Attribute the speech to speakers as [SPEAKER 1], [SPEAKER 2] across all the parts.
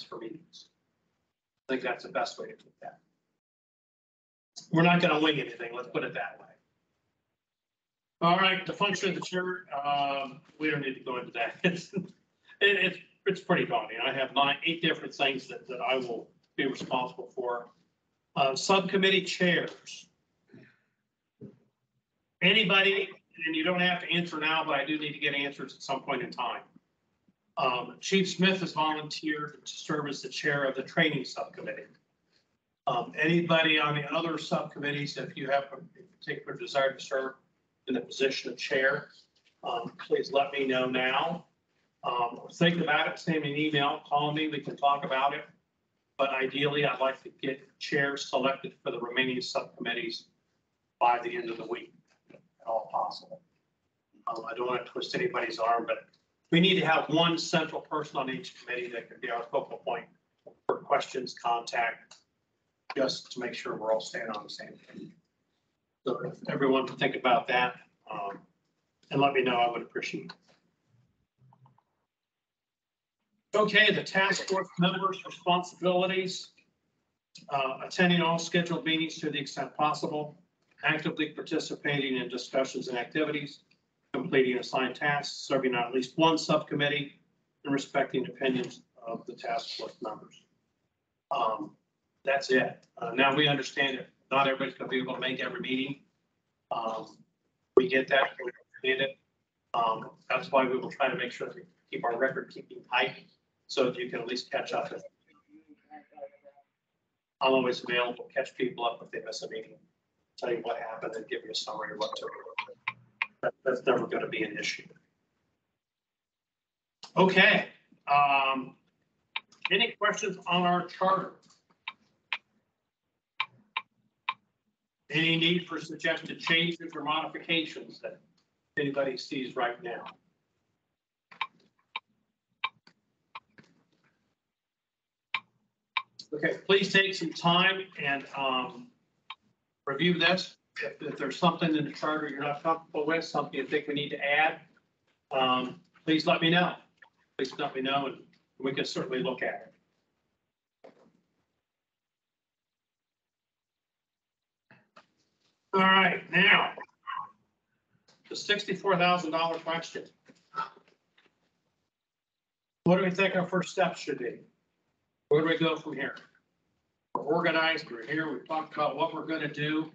[SPEAKER 1] for meetings. I think that's the best way to do that. We're not going to wing anything. Let's put it that way. All right, the function of the chair. We don't need to go into that. It's pretty daunting. I have 8 different things that I will be responsible for. Subcommittee chairs. Anybody, and you don't have to answer now, but I do need to get answers at some point in time. Chief Smith has volunteered to serve as the chair of the training subcommittee. Anybody on the other subcommittees, if you have a particular desire to serve in the position of chair, please let me know now. Think about it, send me an email, call me, we can talk about it. But ideally, I'd like to get chairs selected for the remaining subcommittees by the end of the week, if at all possible. I don't want to twist anybody's arm, but we need to have one central person on each committee that can be our focal point for questions, contact, just to make sure we're all staying on the same page. So if everyone can think about that and let me know, I would appreciate it. Okay, the task force members' responsibilities, attending all scheduled meetings to the extent possible, actively participating in discussions and activities, completing assigned tasks, serving on at least one subcommittee, and respecting opinions of the task force members. That's it. Now we understand that not everybody's going to be able to make every meeting. We get that, we understand it. That's why we will try to make sure that we keep our record keeping tight so that you can at least catch up. I'm always available to catch people up if they miss a meeting, tell you what happened and give you a summary of what to do. That's never going to be an issue. Okay. Any questions on our charter? Any need for suggested changes or modifications that anybody sees right now? Okay, please take some time and review this. If there's something in the charter you're not comfortable with, something you think we need to add, please let me know. Please let me know, and we can certainly look at it. All right, now the $64,000 question. What do we think our first step should be? Where do we go from here? We're organized, we're here, we've talked about what we're going to do.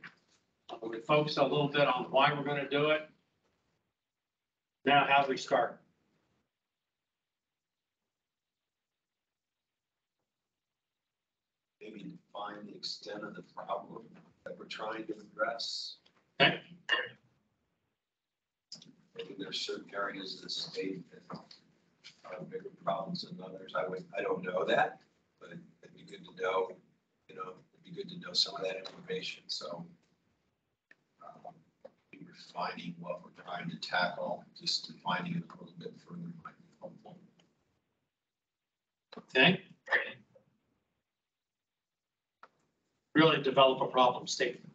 [SPEAKER 1] We focus a little bit on why we're going to do it. Now, how do we start?
[SPEAKER 2] Maybe define the extent of the problem that we're trying to address.
[SPEAKER 1] Okay.
[SPEAKER 2] Maybe there's certain areas of the state that have bigger problems than others. I don't know that, but it'd be good to know. You know, it'd be good to know some of that information. So, refining what we're trying to tackle, just defining it a little bit further might be helpful.
[SPEAKER 1] Okay. Really develop a problem statement.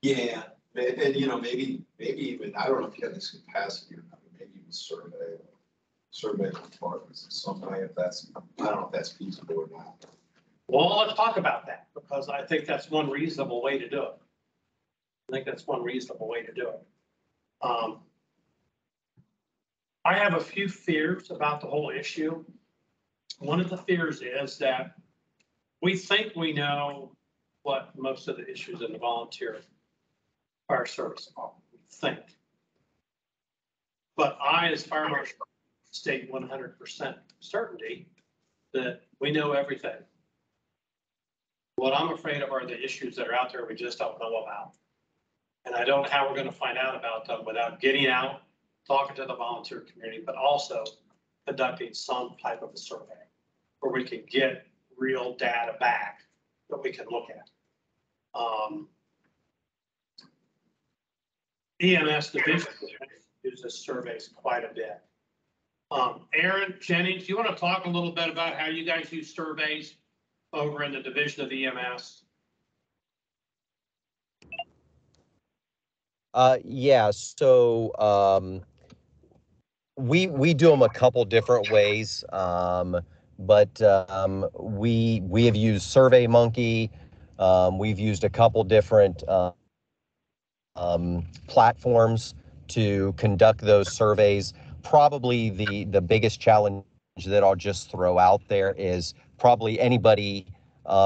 [SPEAKER 2] Yeah, and you know, maybe even, I don't know if you have this capacity or not, maybe even survey departments in some way, if that's, I don't know if that's feasible or not.
[SPEAKER 1] Well, let's talk about that, because I think that's one reasonable way to do it. I think that's one reasonable way to do it. I have a few fears about the whole issue. One of the fears is that we think we know what most of the issues in the volunteer fire service are. We think. But I, as fire marshal, state 100% certainty that we know everything. What I'm afraid of are the issues that are out there we just don't know about. And I don't know how we're going to find out about them without getting out, talking to the volunteer community, but also conducting some type of a survey where we can get real data back that we can look at. EMS division uses surveys quite a bit. Aaron Jennings, do you want to talk a little bit about how you guys use surveys over in the division of the EMS?
[SPEAKER 3] Yeah, so we do them a couple different ways. but we have used SurveyMonkey. We've used a couple different platforms to conduct those surveys. Probably the biggest challenge that I'll just throw out there is probably anybody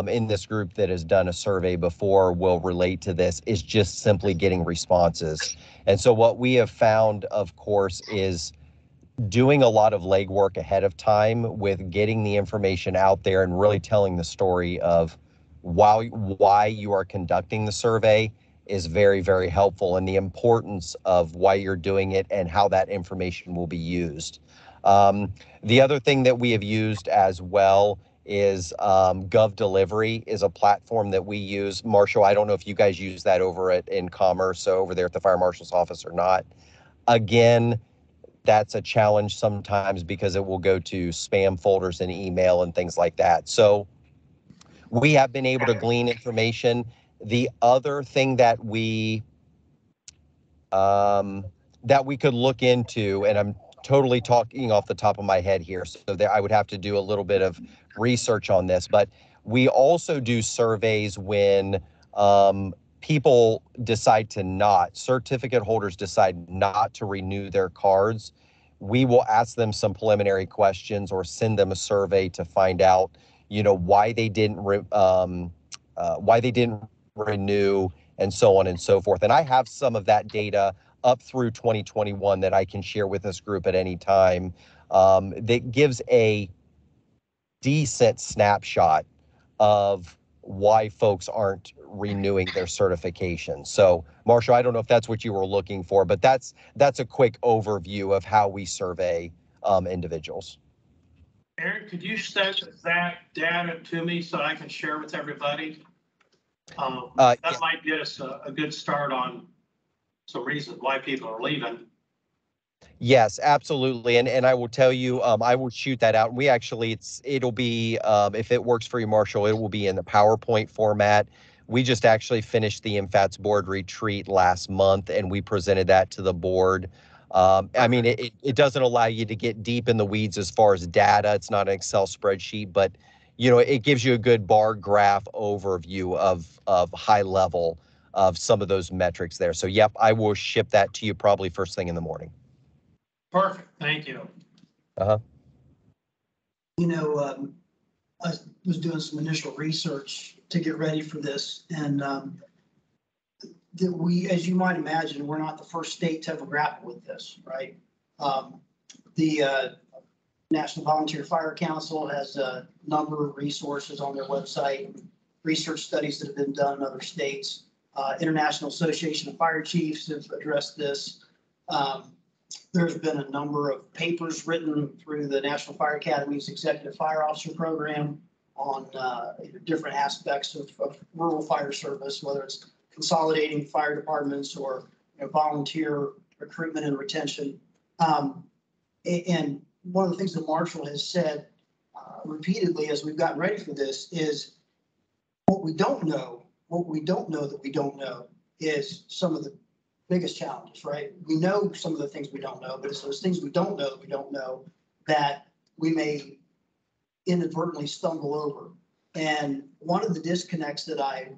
[SPEAKER 3] in this group that has done a survey before will relate to this, is just simply getting responses. And so what we have found, of course, is doing a lot of legwork ahead of time with getting the information out there and really telling the story of why you are conducting the survey is very, very helpful, and the importance of why you're doing it and how that information will be used. The other thing that we have used as well is Gov Delivery is a platform that we use. Marshall, I don't know if you guys use that over in Commerce, over there at the Fire Marshal's office or not. Again, that's a challenge sometimes because it will go to spam folders and email and things like that. So we have been able to glean information. The other thing that we could look into, and I'm totally talking off the top of my head here, so I would have to do a little bit of research on this, but we also do surveys when people decide to not, certificate holders decide not to renew their cards. We will ask them some preliminary questions or send them a survey to find out, why they didn't renew, and so on and so forth. And I have some of that data up through 2021 that I can share with this group at any time, that gives a decent snapshot of why folks aren't renewing their certification. So, Marshall, I don't know if that's what you were looking for, but that's a quick overview of how we survey individuals.
[SPEAKER 1] Aaron, could you send that data to me so I can share with everybody? That
[SPEAKER 3] Yeah.
[SPEAKER 1] might get us a good start on some reasons why people are leaving.
[SPEAKER 3] Yes, absolutely. And I will tell you, I will shoot that out. We actually, it'll be, if it works for you, Marshall, it will be in the PowerPoint format. We just actually finished the MFATS board retreat last month, and we presented that to the board. I mean, it doesn't allow you to get deep in the weeds as far as data. It's not an Excel spreadsheet, but it gives you a good bar graph overview of high level of some of those metrics there. So, yep, I will ship that to you probably first thing in the morning.
[SPEAKER 1] Perfect. Thank you.
[SPEAKER 4] I was doing some initial research to get ready for this, and as you might imagine, we're not the first state to ever grapple with this, right? The National Volunteer Fire Council has a number of resources on their website, research studies that have been done in other states. International Association of Fire Chiefs have addressed this. There's been a number of papers written through the National Fire Academy's Executive Fire Officer Program on different aspects of rural fire service, whether it's consolidating fire departments or volunteer recruitment and retention. And one of the things that Marshall has said repeatedly as we've gotten ready for this is what we don't know that we don't know is some of the biggest challenges, right? We know some of the things we don't know, but it's those things we don't know that we may inadvertently stumble over. And one of the disconnects that I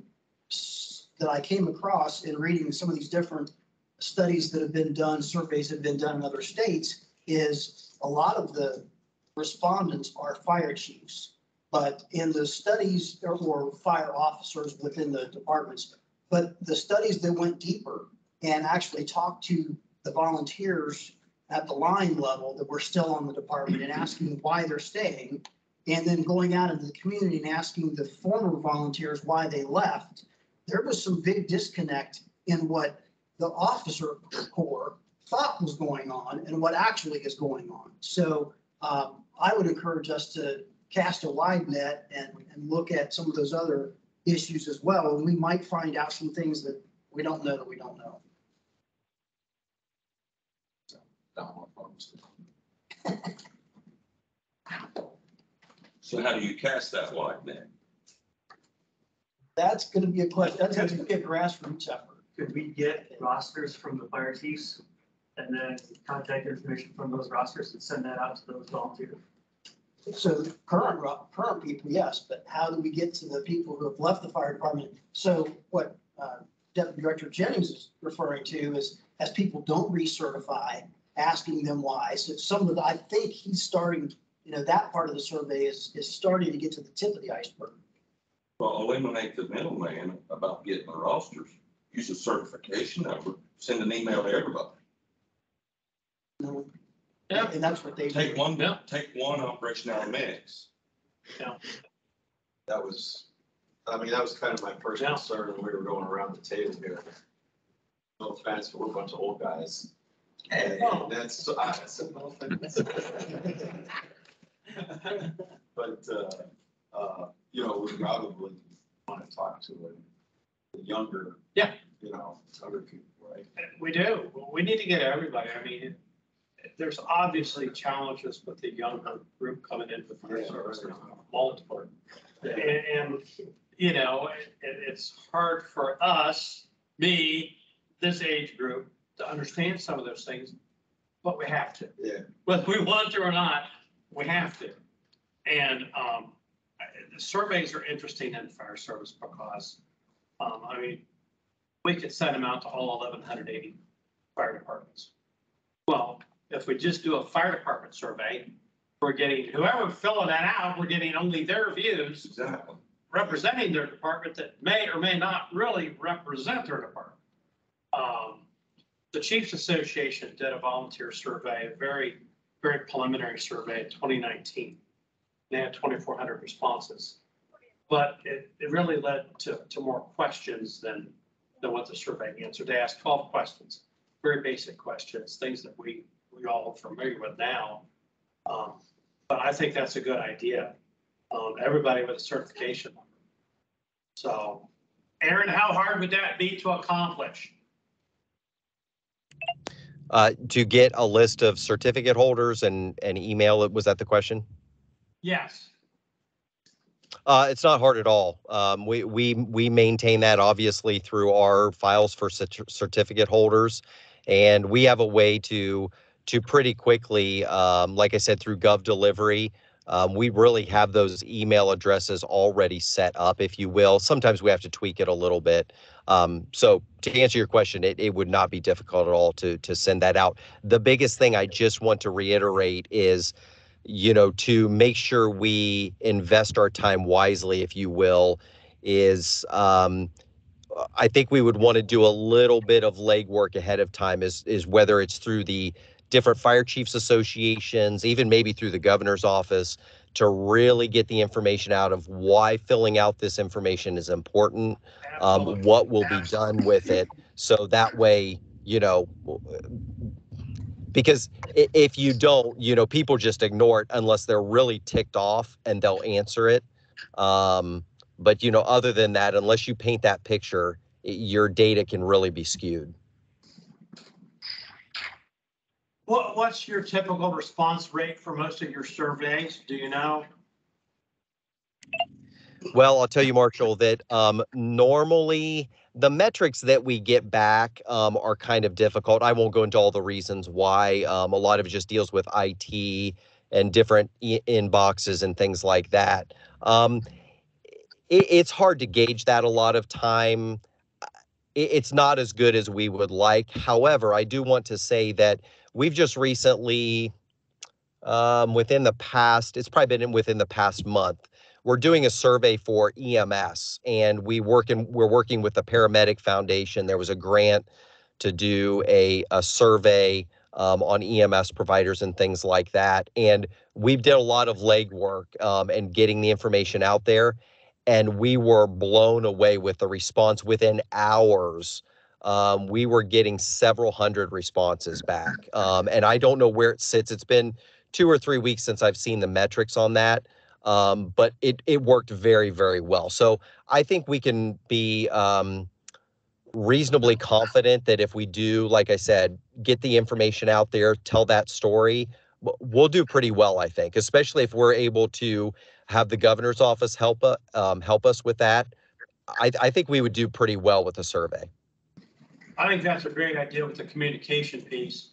[SPEAKER 4] came across in reading some of these different studies that have been done, surveys that have been done in other states, is a lot of the respondents are fire chiefs, but in the studies or fire officers within the departments, but the studies that went deeper and actually talk to the volunteers at the line level that were still on the department and asking why they're staying, and then going out into the community and asking the former volunteers why they left, there was some big disconnect in what the officer corps thought was going on and what actually is going on. So I would encourage us to cast a wide net and look at some of those other issues as well, and we might find out some things that we don't know that we don't know.
[SPEAKER 5] So how do you cast that wide net?
[SPEAKER 4] That's going to be a question. That's going to be a grassroots effort.
[SPEAKER 6] Could we get rosters from the fire chiefs and then contact information from those rosters and send that out to those volunteers?
[SPEAKER 4] So current people, yes, but how do we get to the people who have left the fire department? So what Deputy Director Jennings is referring to is as people don't recertify, asking them why. So some of the, I think he's starting, that part of the survey is starting to get to the tip of the iceberg.
[SPEAKER 5] Well, eliminate the middleman about getting the rosters. Use a certification number, send an email to everybody.
[SPEAKER 1] Yeah.
[SPEAKER 4] And that's what they do.
[SPEAKER 5] Take one operation out of mix.
[SPEAKER 2] That was kind of my first concern when we were going around the table here. No offense, but we're a bunch of old guys. And that's, but, we probably want to talk to the younger, younger people, right?
[SPEAKER 1] We do. We need to get everybody. I mean, there's obviously challenges with the younger group coming in with fire service, there's multiple. And it's hard for us, me, this age group, to understand some of those things, but we have to.
[SPEAKER 2] Yeah.
[SPEAKER 1] Whether we want to or not, we have to. And the surveys are interesting in the fire service because, we could send them out to all 1,180 fire departments. Well, if we just do a fire department survey, we're getting, whoever filling that out, we're getting only their views.
[SPEAKER 5] Exactly.
[SPEAKER 1] Representing their department that may or may not really represent their department. The Chiefs Association did a volunteer survey, a very, very preliminary survey in 2019. They had 2,400 responses, but it really led to more questions than what the survey answered. They asked 12 questions, very basic questions, things that we all are familiar with now. But I think that's a good idea. Everybody with a certification number. So, Aaron, how hard would that be to accomplish?
[SPEAKER 3] To get a list of certificate holders and email it, was that the question?
[SPEAKER 1] Yes.
[SPEAKER 3] It's not hard at all. We maintain that obviously through our files for certificate holders, and we have a way to pretty quickly, like I said, through Gov Delivery, we really have those email addresses already set up, if you will. Sometimes we have to tweak it a little bit. So to answer your question, it would not be difficult at all to send that out. The biggest thing I just want to reiterate is, to make sure we invest our time wisely, if you will, is I think we would want to do a little bit of legwork ahead of time, is whether it's through the different fire chiefs associations, even maybe through the governor's office, to really get the information out of why filling out this information is important, what will be done with it. So that way, because if you don't, people just ignore it unless they're really ticked off and they'll answer it. But, other than that, unless you paint that picture, your data can really be skewed.
[SPEAKER 1] What's your typical response rate for most of your surveys? Do you know?
[SPEAKER 3] Well, I'll tell you, Marshall, that normally the metrics that we get back are kind of difficult. I won't go into all the reasons why. A lot of it just deals with IT and different inboxes and things like that. It's hard to gauge that a lot of time. It's not as good as we would like. However, I do want to say that we've just recently, within the past month, we're doing a survey for EMS, and we're working with the Paramedic Foundation. There was a grant to do a survey on EMS providers and things like that. And we've did a lot of legwork and getting the information out there. And we were blown away with the response within hours. We were getting several hundred responses back. And I don't know where it sits. It's been 2 or 3 weeks since I've seen the metrics on that. But it worked very, very well. So I think we can be reasonably confident that if we do, like I said, get the information out there, tell that story, we'll do pretty well, I think, especially if we're able to have the governor's office help us with that. I think we would do pretty well with the survey.
[SPEAKER 1] I think that's a great idea with the communication piece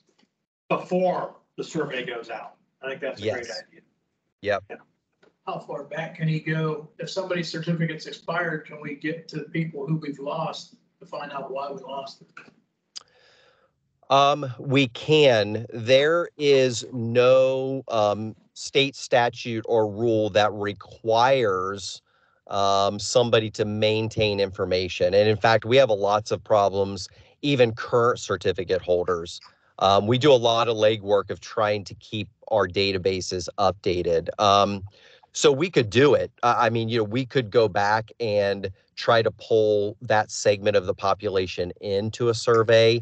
[SPEAKER 1] before the survey goes out. I think that's a great idea.
[SPEAKER 3] Yep.
[SPEAKER 7] How far back can he go? If somebody's certificate's expired, can we get to the people who we've lost to find out why we lost them?
[SPEAKER 3] We can. There is no state statute or rule that requires somebody to maintain information. And in fact, we have lots of problems, even current certificate holders. We do a lot of legwork of trying to keep our databases updated. So we could do it. I mean, we could go back and try to pull that segment of the population into a survey.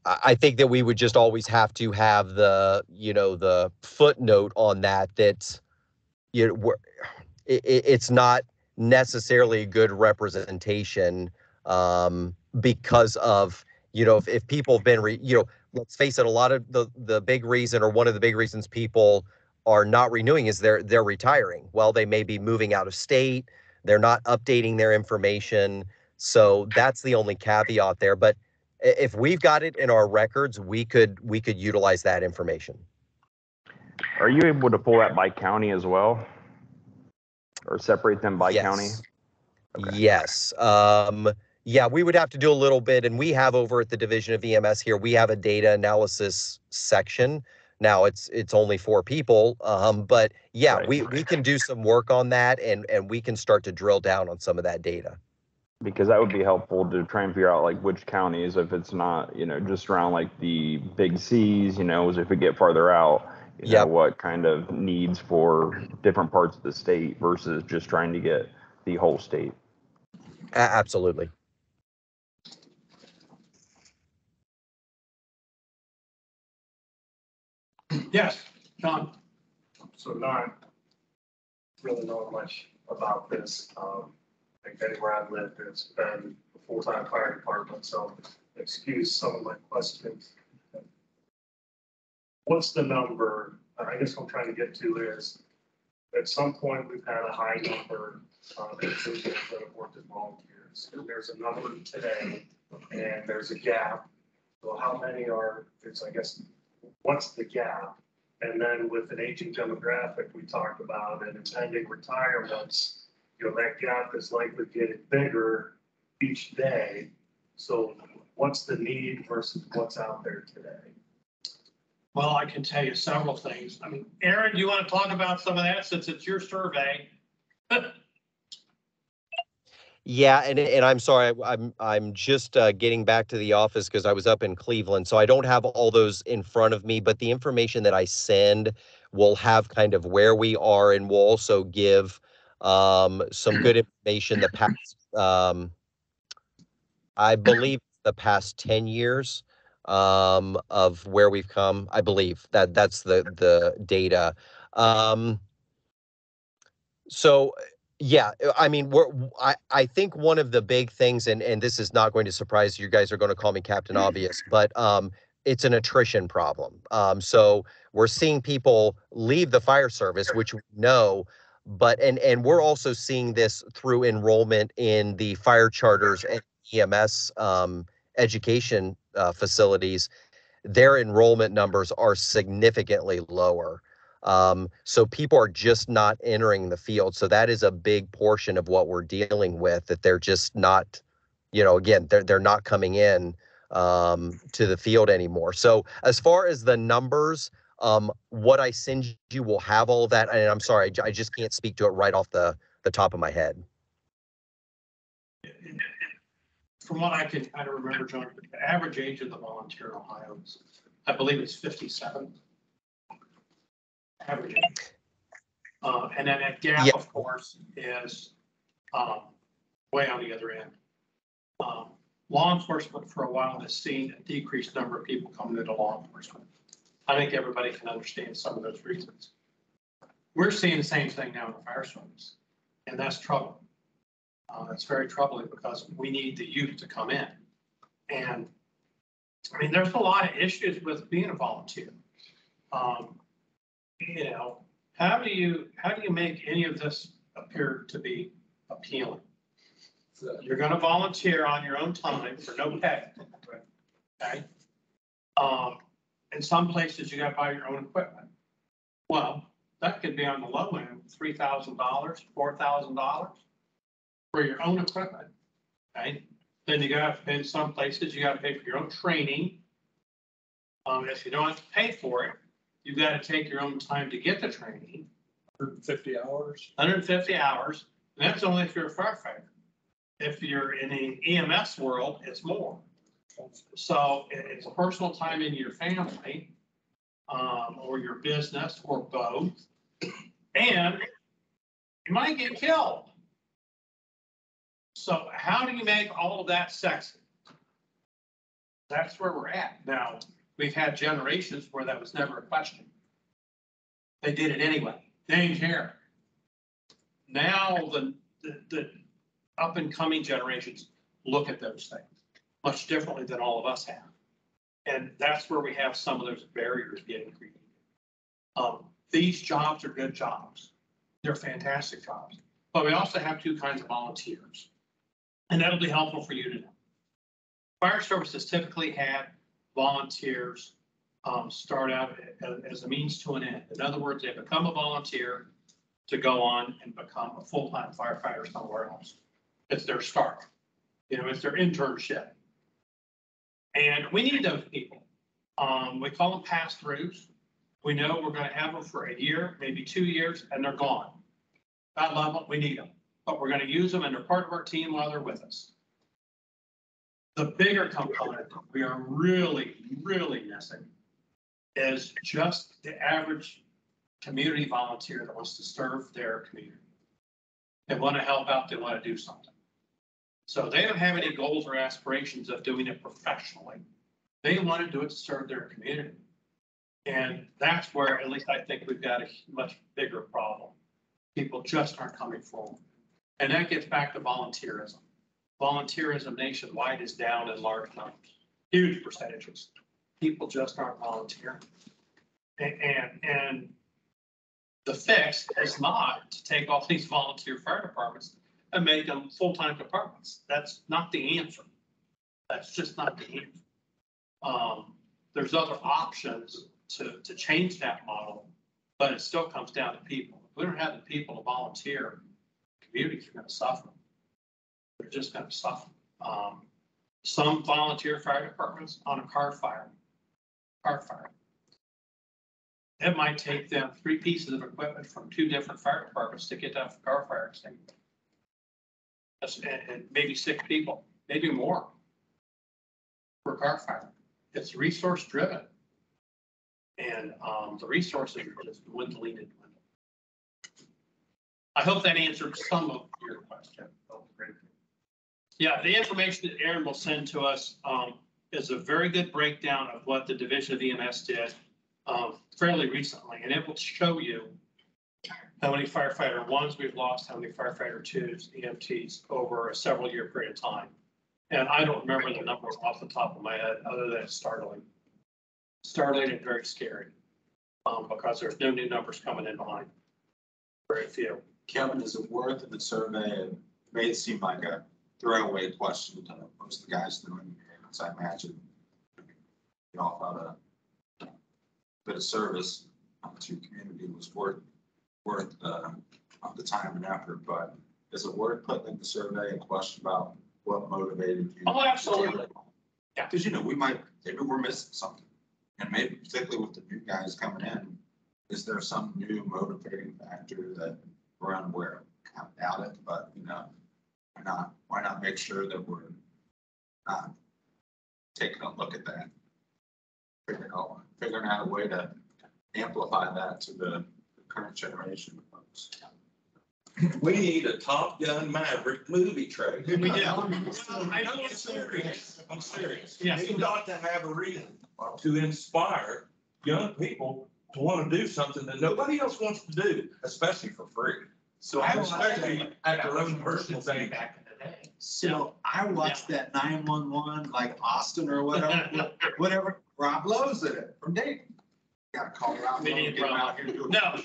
[SPEAKER 3] I think that we would just always have to have the footnote on that it's not necessarily a good representation because of, if people have been, let's face it, a lot of the big reason, or one of the big reasons people are not renewing is they're retiring. Well, they may be moving out of state. They're not updating their information. So that's the only caveat there. But if we've got it in our records, we could utilize that information.
[SPEAKER 8] Are you able to pull that by county as well? Or separate them by county?
[SPEAKER 3] Okay. Yes. Yeah, we would have to do a little bit, and we have over at the Division of EMS here, we have a data analysis section. Now it's only 4 people, but yeah,
[SPEAKER 8] Right.
[SPEAKER 3] we can do some work on that, and we can start to drill down on some of that data.
[SPEAKER 8] Because that would be helpful to try and figure out like which counties, if it's not, just around like the big C's, if we get farther out, what kind of needs for different parts of the state versus just trying to get the whole state.
[SPEAKER 3] Absolutely.
[SPEAKER 1] Yes, John.
[SPEAKER 6] So not really knowing much about this. Like anywhere I've lived, it's been a full-time fire department, so excuse some of my questions. What's the number? I guess what I'm trying to get to is, at some point, we've had a high number of individuals that have worked as volunteers. There's a number today, and there's a gap. So how many what's the gap? And then with an aging demographic, we talked about and impending retirements, that gap is likely getting bigger each day. So what's the need versus what's out there today?
[SPEAKER 1] Well, I can tell you several things. I mean, Aaron, do you want to talk about some of that since it's your survey?
[SPEAKER 3] Yeah, and I'm sorry, I'm just getting back to the office because I was up in Cleveland, so I don't have all those in front of me. But the information that I send will have kind of where we are, and will also give some good information. The past, I believe, the past 10 years of where we've come. I believe that's the data. So. Yeah, I mean, I think one of the big things, and this is not going to surprise you guys, are going to call me Captain Obvious, but it's an attrition problem. So we're seeing people leave the fire service, which we know, but and we're also seeing this through enrollment in the fire charters and EMS education facilities. Their enrollment numbers are significantly lower. So people are just not entering the field. So that is a big portion of what we're dealing with, that they're just not, again, they're not coming in to the field anymore. So as far as the numbers, what I send you will have all of that. And I'm sorry, I just can't speak to it right off the top of my head.
[SPEAKER 1] From what I can kind of remember, John, the average age of the volunteer in Ohio is, I believe it's 57. Average age. And then that gap, of course, is way on the other end. Law enforcement for a while has seen a decreased number of people coming into law enforcement. I think everybody can understand some of those reasons. We're seeing the same thing now in the fire service, and that's trouble. That's very troubling because we need the youth to come in. And I mean, there's a lot of issues with being a volunteer. How do you make any of this appear to be appealing? You're going to volunteer on your own time for no pay. Okay. In some places you got to buy your own equipment. Well, that could be on the low end, $3,000, $4,000 for your own equipment. Okay, then you got to, in some places, you got to pay for your own training. If you don't have to pay for it, you've got to take your own time to get the training.
[SPEAKER 6] 150 hours.
[SPEAKER 1] 150 hours, and that's only if you're a firefighter. If you're in the EMS world, it's more. So it's personal time in your family, or your business, or both. And you might get killed. So how do you make all of that sexy? That's where we're at. Now, we've had generations where that was never a question. They did it anyway. They didn't care. Now the up and coming generations look at those things much differently than all of us have. And that's where we have some of those barriers getting created. These jobs are good jobs. They're fantastic jobs. But we also have two kinds of volunteers. And that'll be helpful for you to know. Fire services typically had volunteers start out as a means to an end. In other words, they become a volunteer to go on and become a full-time firefighter somewhere else. It's their start. It's their internship. And we need those people. We call them pass-throughs. We know we're going to have them for a year, maybe 2 years, and they're gone. God love them, we need them. But we're going to use them and they're part of our team while they're with us. The bigger component that we are really, really missing is just the average community volunteer that wants to serve their community. They want to help out, they want to do something. So they don't have any goals or aspirations of doing it professionally. They want to do it to serve their community. And that's where, at least I think, we've got a much bigger problem. People just aren't coming forward. And that gets back to volunteerism. Volunteerism nationwide is down in large numbers, huge percentages. People just aren't volunteering. And the fix is not to take all these volunteer fire departments and make them full-time departments. That's not the answer. That's just not the answer. There's other options to change that model, but it still comes down to people. If we don't have the people to volunteer, communities are going to suffer. They're just going to suffer. Some volunteer fire departments on a car fire, it might take them 3 pieces of equipment from 2 different fire departments to get that car fire extinguished. And maybe 6 people, maybe more for a car fire. It's resource driven. And the resources are just dwindling and dwindling. I hope that answered some of your question. Yeah, the information that Aaron will send to us is a very good breakdown of what the Division of EMS did fairly recently. And it will show you how many firefighter 1s we've lost, how many firefighter 2s, EMTs over a several year period of time. And I don't remember the numbers off the top of my head, other than it's startling. Startling and very scary because there's no new numbers coming in behind. Very few.
[SPEAKER 9] Kevin, is it worth in the survey? It made it seem like a throwaway question to most of the guys doing, as I imagine, you know, about a bit of service to community was worth the time and effort. But is it worth putting in the survey a question about what motivated you?
[SPEAKER 1] Oh, absolutely.
[SPEAKER 9] Yeah, because maybe we're missing something, and maybe particularly with the new guys coming in, is there some new motivating factor that we're unaware of? I doubt it, but why not make sure that we're not taking a look at that, figuring out a way to amplify that to the current generation of folks.
[SPEAKER 5] We need a Top Gun Maverick movie trailer.
[SPEAKER 1] We do.
[SPEAKER 5] I know, I'm serious. I'm serious.
[SPEAKER 1] Yes.
[SPEAKER 5] You've got to have a reason to inspire young people to want to do something that nobody else wants to do, especially for free. So especially at their own personal thing.
[SPEAKER 1] Back in the day.
[SPEAKER 9] So I watched that 911, like Austin or whatever, Rob Lowe's in it from Dayton. Got to call Rob.
[SPEAKER 1] We need Rob. No,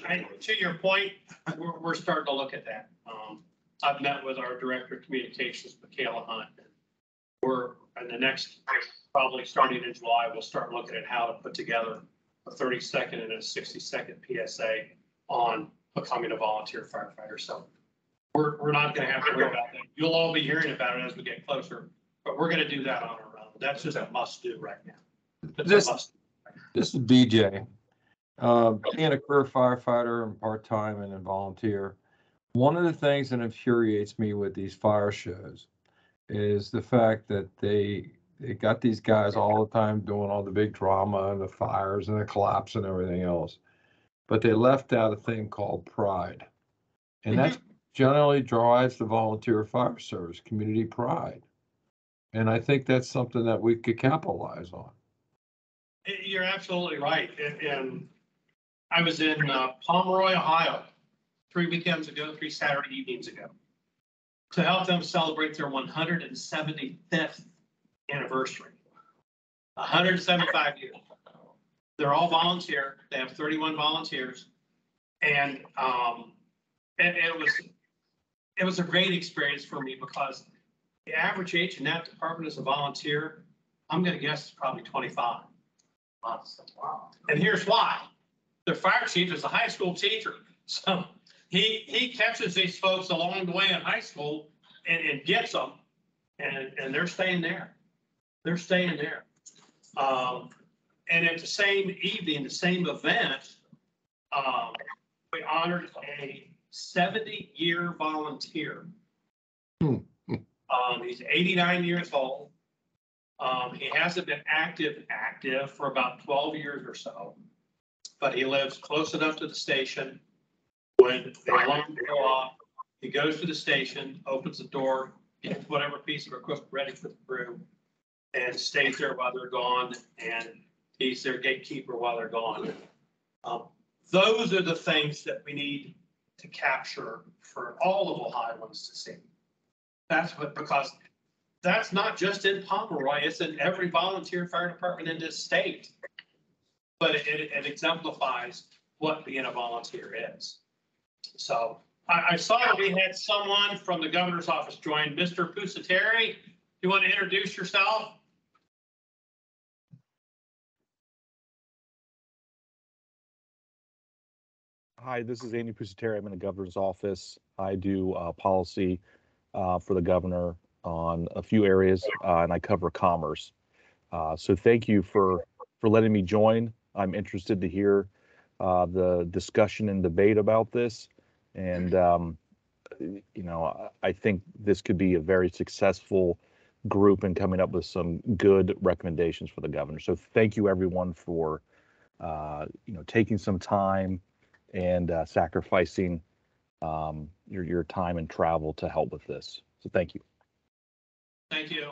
[SPEAKER 1] to your point, we're starting to look at that. I've met with our director of communications, Michaela Hunt. We're in the next, probably starting in July, we'll start looking at how to put together a 30-second and a 60-second PSA on becoming a volunteer firefighter. So we're not gonna have to worry about that. You'll all be hearing about it as we get closer, but we're gonna do that on our own. That's just a must do right now. It's a must.
[SPEAKER 10] This is DJ. Being a career firefighter and part-time and a volunteer, one of the things that infuriates me with these fire shows is the fact that they got these guys all the time doing all the big drama and the fires and the collapse and everything else. But they left out a thing called pride. And that generally drives the volunteer fire service, community pride. And I think that's something that we could capitalize on.
[SPEAKER 1] You're absolutely right. And I was in Pomeroy, Ohio, 3 weekends ago, 3 Saturday evenings ago, to help them celebrate their 175th anniversary. 175 years. They're all volunteer. They have 31 volunteers. And it was a great experience for me because the average age in that department as a volunteer, I'm going to guess is probably 25. Wow. And here's why. Their fire chief is a high school teacher. So he catches these folks along the way in high school and gets them, and they're staying there. They're staying there. And at the same evening, the same event, we honored a 70-year volunteer. He's 89 years old. He hasn't been active for about 12 years or so, but he lives close enough to the station. When the alarm go off, he goes to the station, opens the door, gets whatever piece of equipment ready for the crew, and stays there while they're gone, and he's their gatekeeper while they're gone. Those are the things that we need to capture for all of Ohioans to see. Because that's not just in Pomeroy, it's in every volunteer fire department in this state. But it exemplifies what being a volunteer is. So I saw that we had someone from the governor's office join. Mr. Pusateri, you want to introduce yourself?
[SPEAKER 11] Hi, this is Andy Pusateri. I'm in the governor's office. I do policy for the governor on a few areas, and I cover commerce. So thank you for letting me join. I'm interested to hear the discussion and debate about this. And, you know, I think this could be a very successful group in coming up with some good recommendations for the governor. So thank you, everyone, for, you know, taking some time and sacrificing your time and travel to help with this. So thank you.
[SPEAKER 1] Thank you.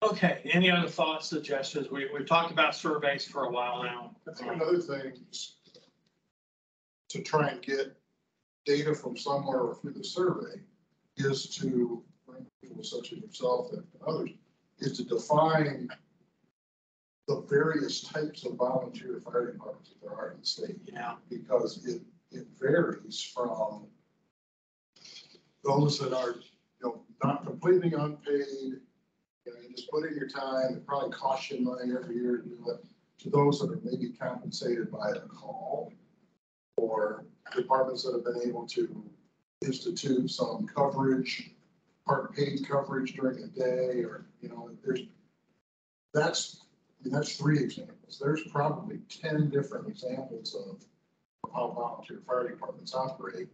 [SPEAKER 1] Okay, any other thoughts, suggestions? We've talked about surveys for a while now.
[SPEAKER 12] I think another thing is to try and get data from somewhere through the survey is to, people such as yourself and others, is to define the various types of volunteer fire departments that there are in the state.
[SPEAKER 1] Yeah.
[SPEAKER 12] Because it varies from those that are, you know, not completely unpaid, you know, you just put in your time, it probably costs you money every year to do it, to those that are maybe compensated by a call, or departments that have been able to institute some coverage, part paid coverage during the day, or, you know, that's 3 examples. There's probably 10 different examples of how volunteer fire departments operate.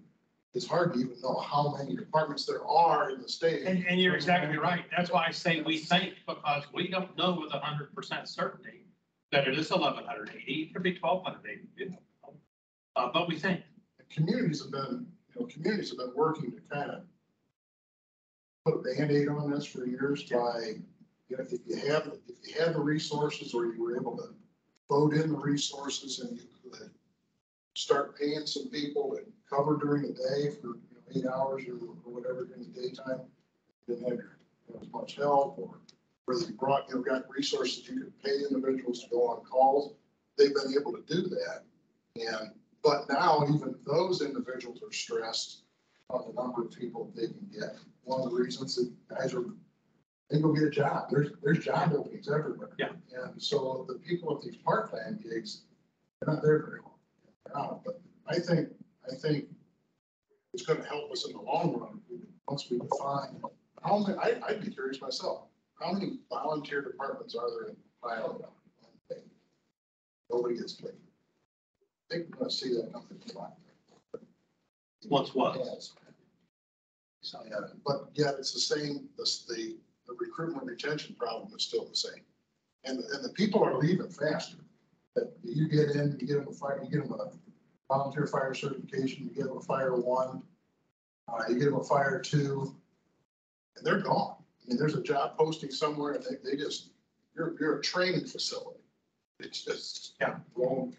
[SPEAKER 12] It's hard to even know how many departments there are in the state.
[SPEAKER 1] And you're exactly right. That's why I say we think, because we don't know with 100% certainty that it is 1,180. It could be 1,280. But we think.
[SPEAKER 12] Communities have been working to kind of put a Band-Aid on this for years by, you know, if you had the resources, or you were able to vote in the resources, and you could start paying some people to cover during the day for, you know, 8 hours or whatever during the daytime, didn't have as much help, or whether you got resources you could pay individuals to go on calls. They've been able to do that, but now even those individuals are stressed on the number of people they can get. One of the reasons that guys they go get a job. There's job openings everywhere.
[SPEAKER 1] Yeah.
[SPEAKER 12] And so the people with these part-time gigs, they're not there very long. now, but I think it's gonna help us in the long run, once we define, how many, I'd be curious myself, how many volunteer departments are there in Ohio? Nobody gets paid. I think we're gonna see that number decline.
[SPEAKER 1] What's what?
[SPEAKER 12] Yes. So, yeah, but yet it's the same, the recruitment retention problem is still the same. And the people are leaving faster. That you get in, you get them a fire, you get them a volunteer fire certification, you get them a fire 1, you get them a fire 2, and they're gone. I mean, there's a job posting somewhere and they just, you're a training facility. It's just,
[SPEAKER 1] Yeah.
[SPEAKER 12] Wrong.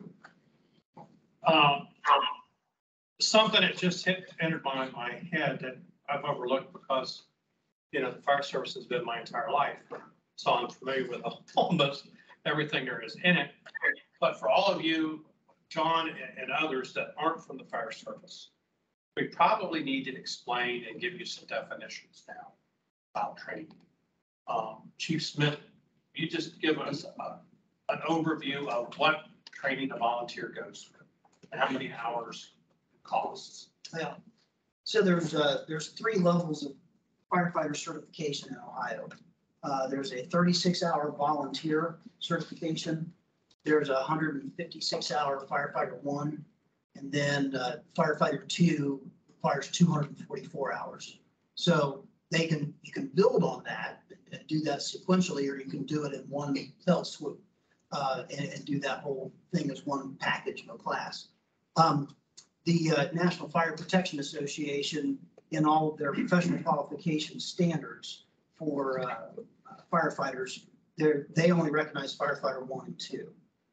[SPEAKER 1] Something that just entered my head that I've overlooked because, you know, the fire service has been my entire life. So I'm familiar with almost everything there is in it. But for all of you, John and others that aren't from the fire service, we probably need to explain and give you some definitions now about training. Chief Smith, you just give us an overview of what training a volunteer goes through, and how many hours it costs.
[SPEAKER 4] Yeah. So there's 3 levels of firefighter certification in Ohio. There's a 36-hour volunteer certification. There's a 156-hour firefighter 1, and then firefighter 2 requires 244 hours. So you can build on that and do that sequentially, or you can do it in one fell swoop and do that whole thing as one package of a class. The National Fire Protection Association, in all of their professional qualification standards for firefighters, they only recognize firefighter 1 and 2.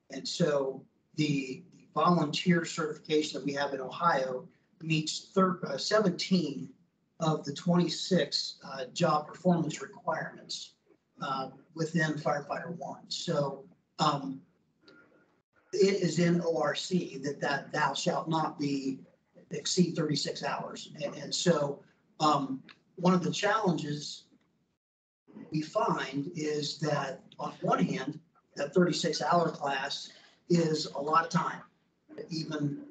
[SPEAKER 4] And so the volunteer certification that we have in Ohio meets 17 of the 26 job performance requirements within firefighter 1. So it is in ORC that thou shalt not exceed 36 hours. And so one of the challenges we find is that on one hand, that 36-hour class is a lot of time. Even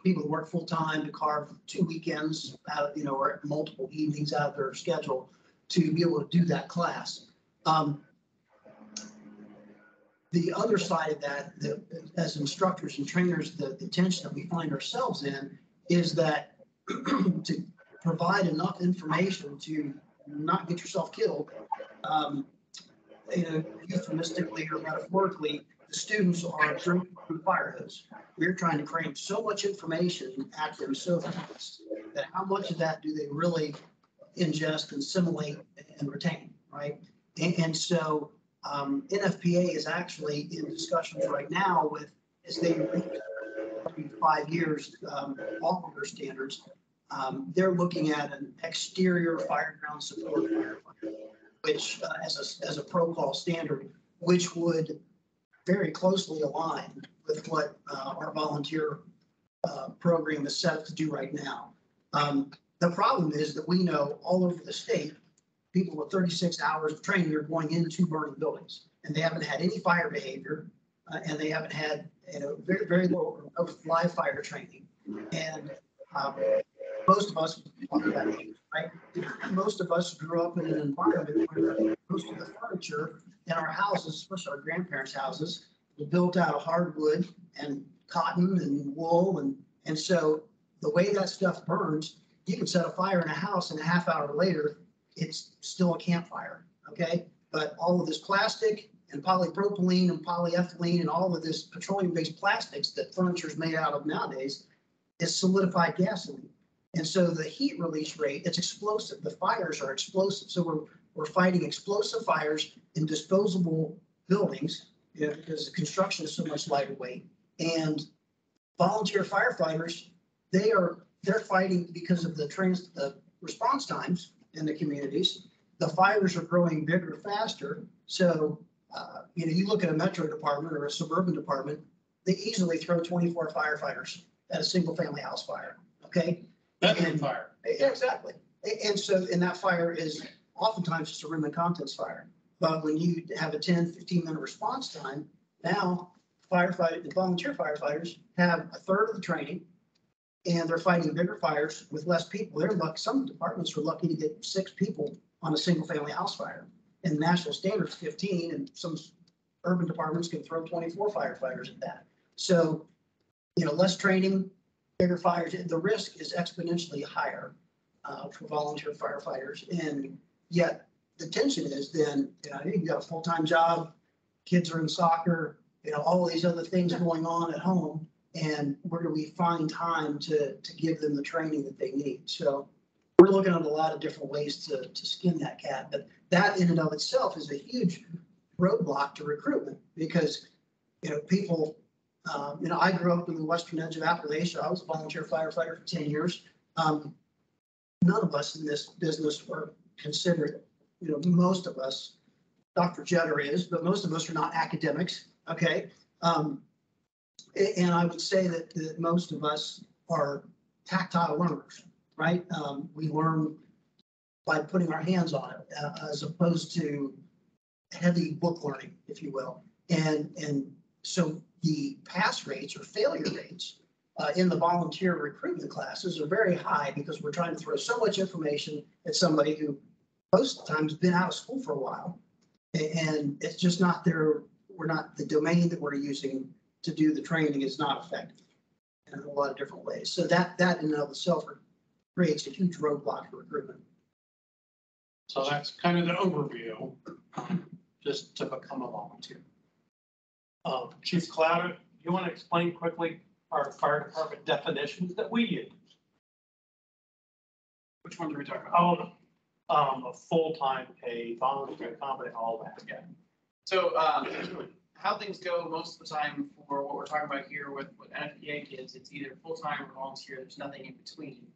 [SPEAKER 4] people who work full time to carve 2 weekends out, or multiple evenings out of their schedule to be able to do that class. The other side of that, as instructors and trainers, the tension that we find ourselves in is that to provide enough information to not get yourself killed, euphemistically or metaphorically, the students are drinking from the fire hose. We're trying to cram so much information at them so fast that how much of that do they really ingest, assimilate, and retain, right? And so NFPA is actually in discussions right now with, as they reach 5 years, all of their standards, they're looking at an exterior fireground support firefighter, which as a protocol standard, which would very closely align with what our volunteer program is set up to do right now. The problem is that we know all over the state, people with 36 hours of training are going into burning buildings, and they haven't had any fire behavior, and they haven't had very, very low of live fire training. And most of us, right? Most of us grew up in an environment where most of the furniture in our houses, especially our grandparents' houses, was built out of hardwood and cotton and wool, and so the way that stuff burns, you can set a fire in a house and a half hour later, it's still a campfire, okay? But all of this plastic and polypropylene and polyethylene and all of this petroleum-based plastics that furniture is made out of nowadays is solidified gasoline. And so the heat release rate, it's explosive. The fires are explosive. So we're fighting explosive fires in disposable buildings, because the construction is so much lighter weight. And volunteer firefighters, they're fighting because of the response times in the communities. The fires are growing bigger, faster. So, you look at a metro department or a suburban department, they easily throw 24 firefighters at a single family house fire. Okay.
[SPEAKER 1] Bedroom fire.
[SPEAKER 4] Yeah, exactly. And that fire is oftentimes just a room and contents fire. But when you have a 10, 15-minute response time, now the volunteer firefighters have a third of the training and they're fighting bigger fires with less people. They're lucky, some departments are lucky to get 6 people on a single family house fire. And national standards 15, and some urban departments can throw 24 firefighters at that. So, less training, bigger fires, the risk is exponentially higher for volunteer firefighters. And yet the tension is then, you've got a full-time job, kids are in soccer, all these other things going on at home. And where do we find time to give them the training that they need? So we're looking at a lot of different ways to skin that cat, but that in and of itself is a huge roadblock to recruitment because, people, I grew up in the western edge of Appalachia. I was a volunteer firefighter for 10 years. None of us in this business were considered, most of us, Dr. Jetter is, but most of us are not academics. Okay. And I would say that most of us are tactile learners, right? We learn by putting our hands on it as opposed to heavy book learning, if you will. And so the pass rates or failure rates in the volunteer recruitment classes are very high because we're trying to throw so much information at somebody who most of the time has been out of school for a while. And it's just not the domain that we're using to do the training is not effective in a lot of different ways. So that in and of itself creates a huge roadblock for recruitment.
[SPEAKER 1] So that's kind of the overview, just to become a volunteer. Chief Clouder, you want to explain quickly our fire department definitions that we use? Which ones are we talking about? Oh, a full-time paid, volunteer, competent, all that, yeah.
[SPEAKER 13] So how things go most of the time for what we're talking about here with NFPA kids, it's either full-time or volunteer. There's nothing in between.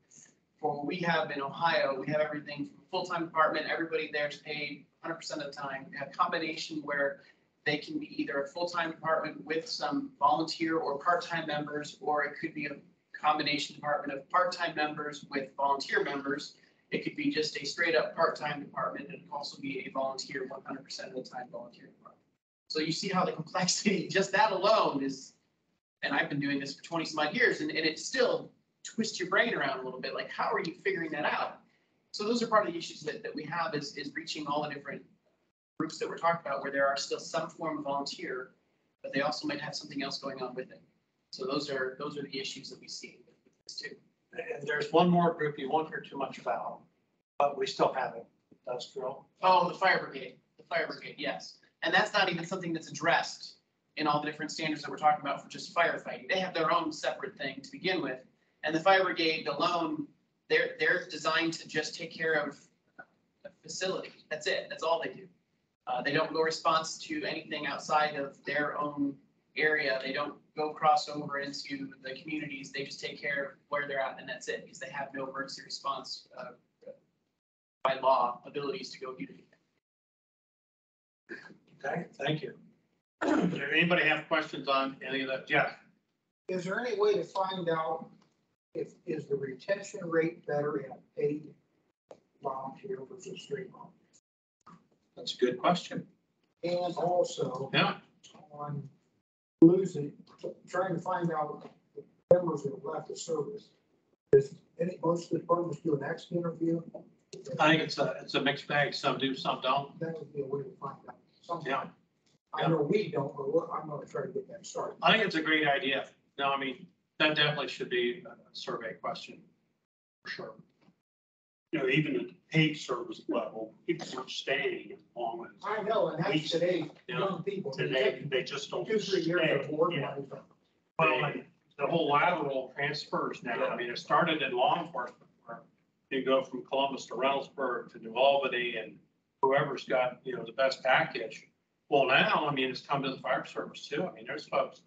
[SPEAKER 13] For what we have in Ohio, we have everything from full-time department. Everybody there is paid 100% of the time. We have a combination where they can be either a full-time department with some volunteer or part-time members, or it could be a combination department of part-time members with volunteer members. It could be just a straight up part-time department, and it could also be a volunteer 100% of the time volunteer department. So you see how the complexity, just that alone is, and I've been doing this for 20 some odd years, and it still twists your brain around a little bit. Like, how are you figuring that out? So those are part of the issues that we have is reaching all the different groups that we're talking about where there are still some form of volunteer, but they also might have something else going on with it. So those are the issues that we see with this too.
[SPEAKER 1] And there's one more group you won't hear too much about, but we still have it, industrial.
[SPEAKER 13] Oh, the fire brigade, yes. And that's not even something that's addressed in all the different standards that we're talking about for just firefighting. They have their own separate thing to begin with. And the fire brigade alone, they're designed to just take care of a facility. That's it. That's all they do. They don't go response to anything outside of their own area. They don't go cross over into the communities. They just take care of where they're at, and that's it, because they have no emergency response by law abilities to go do anything.
[SPEAKER 1] Okay, thank you. Does anybody have questions on any of that? Jeff?
[SPEAKER 7] Is there any way to find out is the retention rate better in a paid volunteer versus straight volunteer?
[SPEAKER 1] That's a good question.
[SPEAKER 7] And also,
[SPEAKER 1] yeah,
[SPEAKER 7] on trying to find out the members that have left the service. Does most of the departments do an exit interview?
[SPEAKER 1] I think it's a mixed bag. Some do, some don't.
[SPEAKER 7] That would be a way to find out.
[SPEAKER 1] Yeah.
[SPEAKER 7] I know we don't, but I'm going to try to get that started.
[SPEAKER 1] I think it's a great idea. No, I mean, that definitely should be a survey question, for sure. Even at paid service level, people are staying as long as.
[SPEAKER 7] I know, and that's today, young people.
[SPEAKER 1] Today, they just don't
[SPEAKER 7] 2-3 years of work.
[SPEAKER 1] Well, like, the whole lateral transfers now, I mean, it started in law enforcement where you go from Columbus to Reynoldsburg to New Albany and whoever's got, the best package. Well, now, I mean, it's come to the fire service too. I mean, there's folks,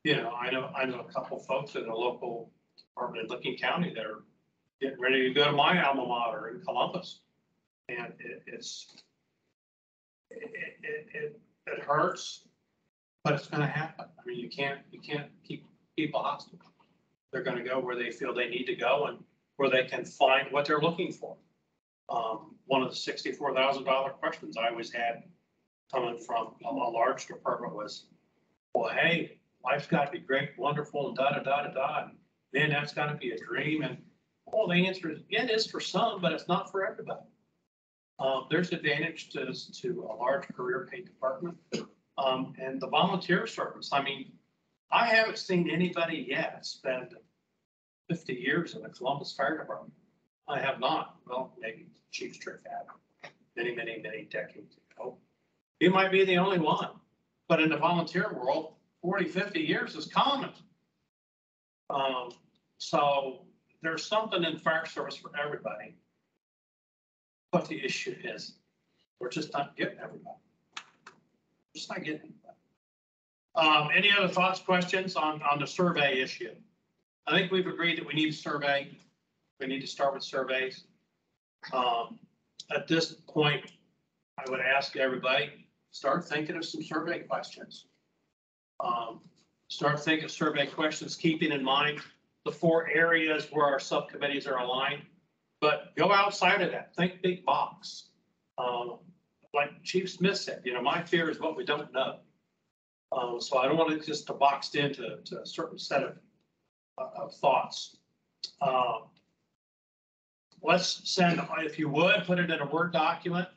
[SPEAKER 1] I know a couple folks in a local department in Licking County that are getting ready to go to my alma mater in Columbus. And it hurts, but it's going to happen. I mean, you can't keep people hostile. They're going to go where they feel they need to go and where they can find what they're looking for. One of the $64,000 questions I always had coming from a large department was, well, hey, life's got to be great, wonderful, and da. And man, that's got to be a dream. And well, the answer is, yeah, it is for some, but it's not for everybody. There's advantage to a large career paid department and the volunteer service. I mean, I haven't seen anybody yet spend 50 years in the Columbus Fire Department. I have not. Well, maybe Chief Strick had many decades ago. He might be the only one. But in the volunteer world, 40, 50 years is common. So there's something in fire service for everybody. But the issue is, we're just not getting everybody. Just not getting anybody. Any other thoughts, questions on the survey issue? I think we've agreed that we need a survey. We need to start with surveys. At this point, I would ask everybody, start thinking of some survey questions. Start thinking of survey questions, keeping in mind the 4 areas where our subcommittees are aligned. But go outside of that. Think big box. Like Chief Smith said, you know, my fear is what we don't know. So I don't want it just to boxed into a certain set of thoughts. Let's send, if you would, put it in a Word document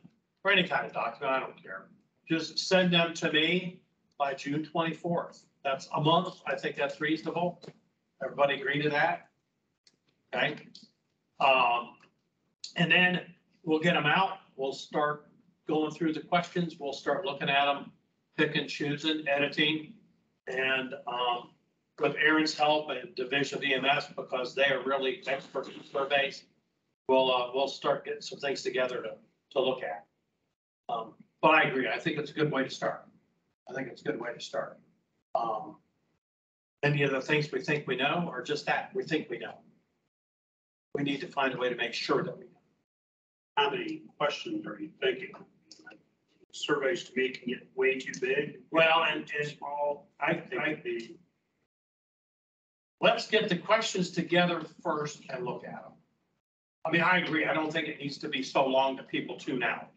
[SPEAKER 1] or any kind of document. I don't care. Just send them to me by June 24th. That's a month. I think that's reasonable. Everybody agree to that? Okay. And then we'll get them out. We'll start going through the questions. We'll start looking at them, picking, choosing, editing, and with Aaron's help and Division of EMS, because they are really expert in surveys, we'll start getting some things together to look at. But I agree. I think it's a good way to start. Any of the things we think we know, or just that we think we know? We need to find a way to make sure that we know.
[SPEAKER 6] How many questions are you thinking? Surveys to me can get way too big.
[SPEAKER 1] Well, and
[SPEAKER 6] small.
[SPEAKER 1] Let's get the questions together first and look at them. I mean, I agree. I don't think it needs to be so long that people tune out.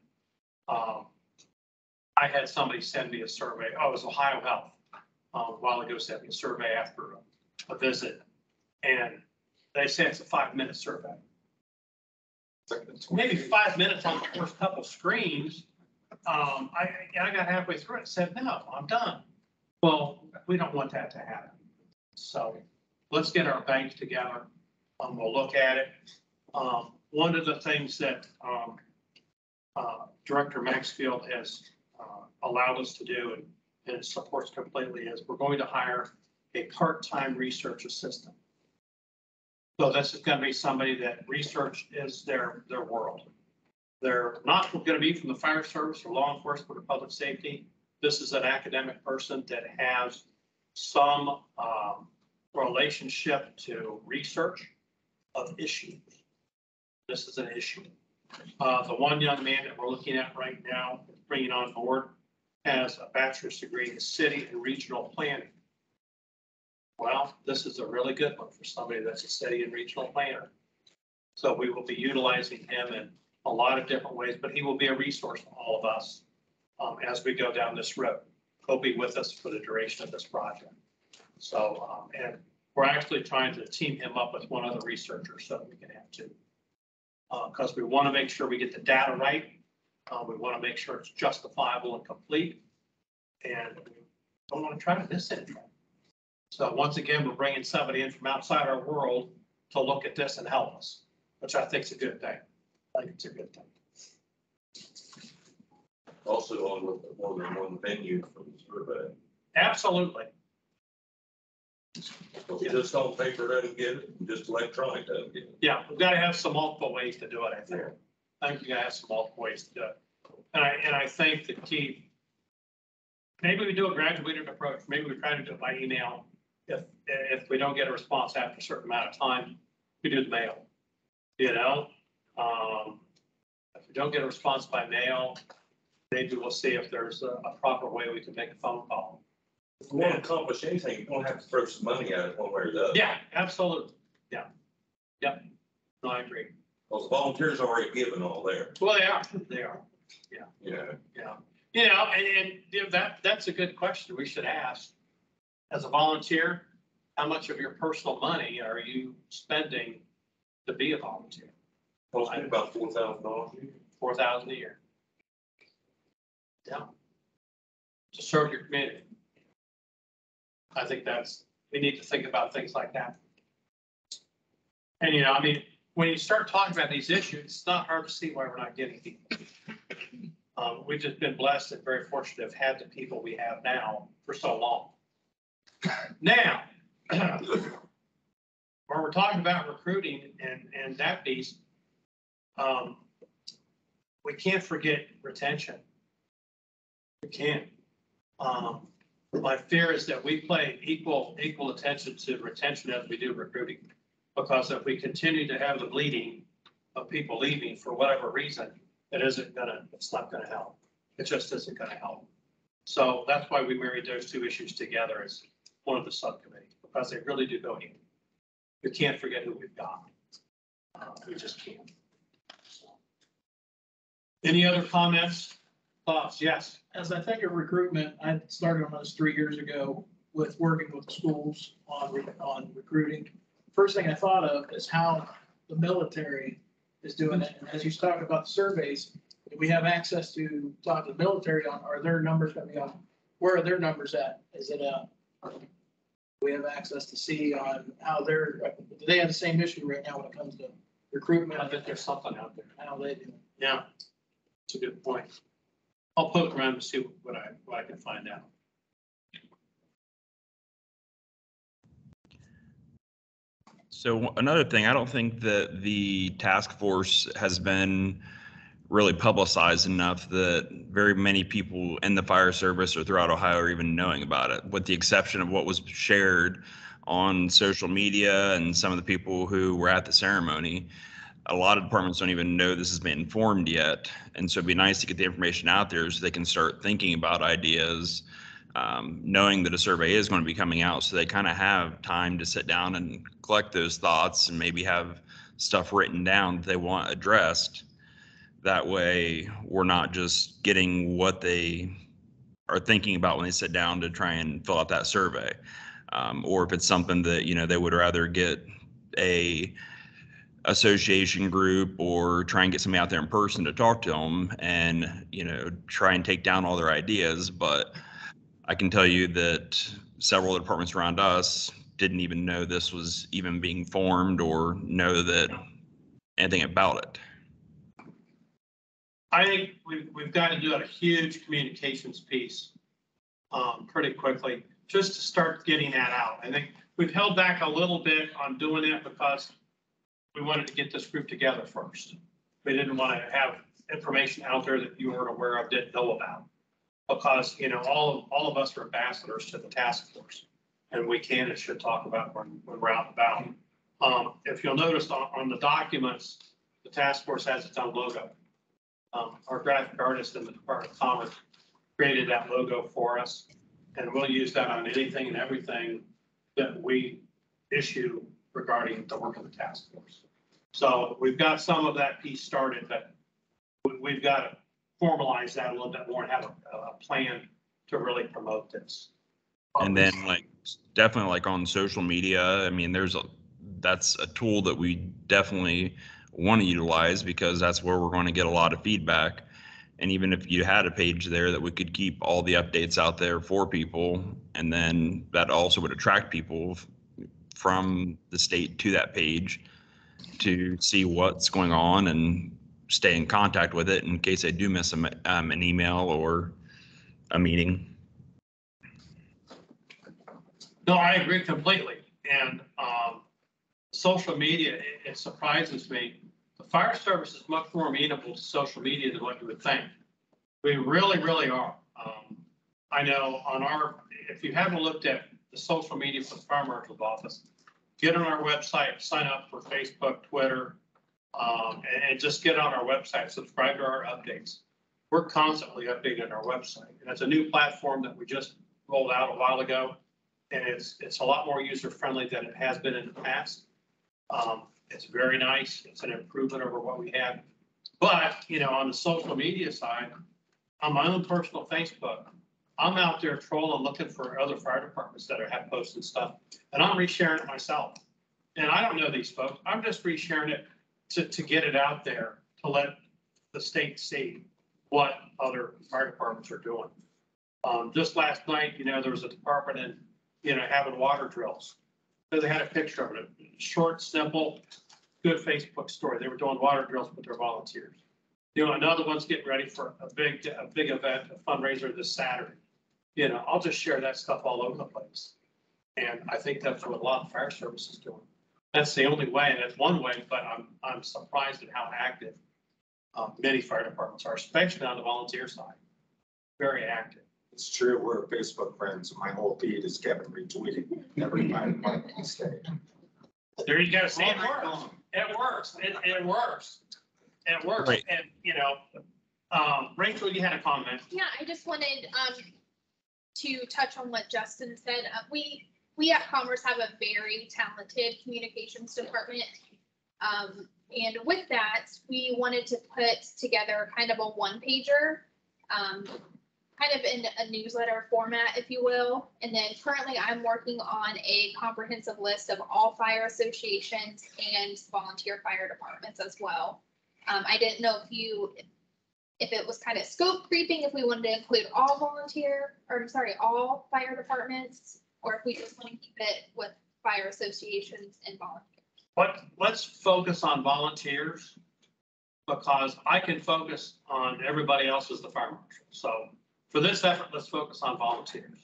[SPEAKER 1] I had somebody send me a survey. Oh, it was Ohio Health. A while ago, sent me a survey after a visit, and they say it's a 5-minute survey. Maybe 5 minutes on the first couple screens. I got halfway through it and said, no, I'm done. Well, we don't want that to happen. So let's get our bank together. We'll look at it. One of the things that Director Maxfield has allowed us to do, and it supports completely, is we're going to hire a part-time research assistant. So this is going to be somebody that research is their world. They're not going to be from the fire service or law enforcement or public safety. This is an academic person that has some relationship to research of issues. This is an issue. The one young man that we're looking at right now, bringing on board, has a bachelor's degree in city and regional planning. Well, this is a really good one for somebody that's a city and regional planner. So we will be utilizing him in a lot of different ways, but he will be a resource for all of us as we go down this road. He'll be with us for the duration of this project. So, and we're actually trying to team him up with one other researcher so we can have two. Because we want to make sure we get the data right. We want to make sure it's justifiable and complete. And we don't want to try to miss anything. So once again, we're bringing somebody in from outside our world to look at this and help us, which I think is a good thing. I think it's a good thing.
[SPEAKER 5] Also on more than one venue for the survey.
[SPEAKER 1] Absolutely.
[SPEAKER 5] Just on paper doesn't get it, just electronic doesn't get it.
[SPEAKER 1] Yeah, we've got to have some multiple ways to do it, I think. I think we got to have some multiple ways to do it. And I think the key, maybe we do a graduated approach. Maybe we try to do it by email. If we don't get a response after a certain amount of time, we do the mail. You know, if we don't get a response by mail, maybe we'll see if there's a proper way we can make a phone call.
[SPEAKER 5] If you want to accomplish anything, you're going to have to throw some money at it one way or the other.
[SPEAKER 1] Yeah, absolutely. Yeah. Yep. No, I agree.
[SPEAKER 5] Well, the volunteers already given all there.
[SPEAKER 1] Well, they are. They are. Yeah.
[SPEAKER 5] Yeah.
[SPEAKER 1] Yeah. You know, and you know, that's a good question we should ask. as a volunteer, how much of your personal money are you spending to be a volunteer?
[SPEAKER 5] Well, it's about $4,000.
[SPEAKER 1] 4,000 a year. Yeah. To serve your community. I think we need to think about things like that. And, you know, I mean, when you start talking about these issues, it's not hard to see why we're not getting people. We've just been blessed and very fortunate to have had the people we have now for so long. Now, when we're talking about recruiting and that piece, we can't forget retention. We can't. My fear is that we pay equal attention to retention as we do recruiting. Because if we continue to have the bleeding of people leaving for whatever reason, it's not gonna help. It just isn't gonna help. So that's why we married those two issues together as one of the subcommittees, because they really do go hand. We can't forget who we've got. We just can't. So. Any other comments, thoughts? Yes.
[SPEAKER 13] As I think of recruitment, I started almost 3 years ago with working with the schools on recruiting. First thing I thought of is how the military is doing it. And as you talk about the surveys, we have access to talk to the military on, are their numbers going to be on, where are their numbers at? Is it we have access to see on how do they have the same issue right now when it comes to recruitment?
[SPEAKER 1] I bet there's something out there.
[SPEAKER 13] How they do.
[SPEAKER 1] Yeah, it's a good point. I'll poke around to see what I can find out.
[SPEAKER 8] So another thing, I don't think that the task force has been really publicized enough that very many people in the fire service or throughout Ohio are even knowing about it, with the exception of what was shared on social media and some of the people who were at the ceremony. A lot of departments don't even know this has been informed yet. And so it'd be nice to get the information out there so they can start thinking about ideas, knowing that a survey is going to be coming out, so they kind of have time to sit down and collect those thoughts and maybe have stuff written down that they want addressed. That way we're not just getting what they are thinking about when they sit down to try and fill out that survey. Or if it's something that, you know, they would rather get a association group or try and get somebody out there in person to talk to them and, you know, try and take down all their ideas. But I can tell you that several of the departments around us didn't even know this was even being formed or know that anything about it.
[SPEAKER 1] I think we've got to do a huge communications piece pretty quickly, just to start getting that out. I think we've held back a little bit on doing it because we wanted to get this group together first. We didn't want to have information out there that you weren't aware of, didn't know about. Because, you know, all of us are ambassadors to the task force, and we can and should talk about when we're out and about. If you'll notice on the documents, the task force has its own logo. Our graphic artist in the Department of Commerce created that logo for us, and we'll use that on anything and everything that we issue regarding the work of the task force. So we've got some of that piece started, but we've got to formalize that a little bit more and have a plan to really promote this.
[SPEAKER 8] And then definitely on social media, I mean, that's a tool that we definitely want to utilize because that's where we're going to get a lot of feedback. And even if you had a page there that we could keep all the updates out there for people, and then that also would attract people from the state to that page to see what's going on and stay in contact with it in case they do miss an email or a meeting.
[SPEAKER 1] No, I agree completely. And social media, it surprises me. The fire service is much more amenable to social media than what you would think. We really, really are. I know if you haven't looked at the social media for the fire marshal's office, get on our website, sign up for Facebook, Twitter, and just get on our website, subscribe to our updates. We're constantly updating our website. And it's a new platform that we just rolled out a while ago. And it's a lot more user-friendly than it has been in the past. It's very nice. It's an improvement over what we had. But, you know, on the social media side, on my own personal Facebook, I'm out there trolling, looking for other fire departments that have posted stuff, and I'm resharing it myself. And I don't know these folks. I'm just resharing it to get it out there, to let the state see what other fire departments are doing. Just last night, there was a department in, having water drills. So they had a picture of it, short, simple, good Facebook story. They were doing water drills with their volunteers. Another one's getting ready for a big event, a fundraiser this Saturday. I'll just share that stuff all over the place. And I think that's what a lot of fire services is doing. That's the only way, and that's one way, but I'm surprised at how active many fire departments are, especially on the volunteer side. Very active.
[SPEAKER 9] It's true, we're Facebook friends. My whole feed is Kevin retweeting every fire department in the state.
[SPEAKER 1] There you go. See, it works. It works. It works. It works.
[SPEAKER 11] Right.
[SPEAKER 1] And, Rachel, you had a comment.
[SPEAKER 14] Yeah, I just wanted to touch on what Justin said. We at Commerce have a very talented communications department. And with that, we wanted to put together kind of a one-pager, kind of in a newsletter format, if you will. And then currently I'm working on a comprehensive list of all fire associations and volunteer fire departments as well. I didn't know if it was kind of scope creeping, if we wanted to include all all fire departments, or if we just want to keep it with fire associations and volunteers.
[SPEAKER 1] Let's focus on volunteers, because I can focus on everybody else as the fire marshal. So for this effort, let's focus on volunteers.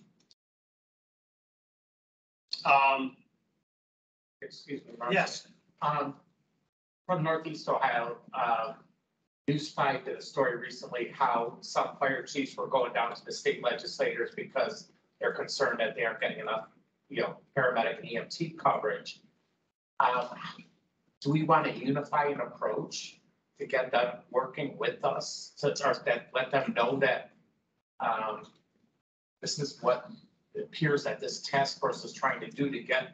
[SPEAKER 15] Excuse me, Marshal.
[SPEAKER 1] Yes.
[SPEAKER 15] From Northeast Ohio, News 5 did a story recently how some fire chiefs were going down to the state legislators because they're concerned that they aren't getting enough, paramedic and EMT coverage. Do we want to unify an approach to get them working with us, let them know that this is what it appears that this task force is trying to do to get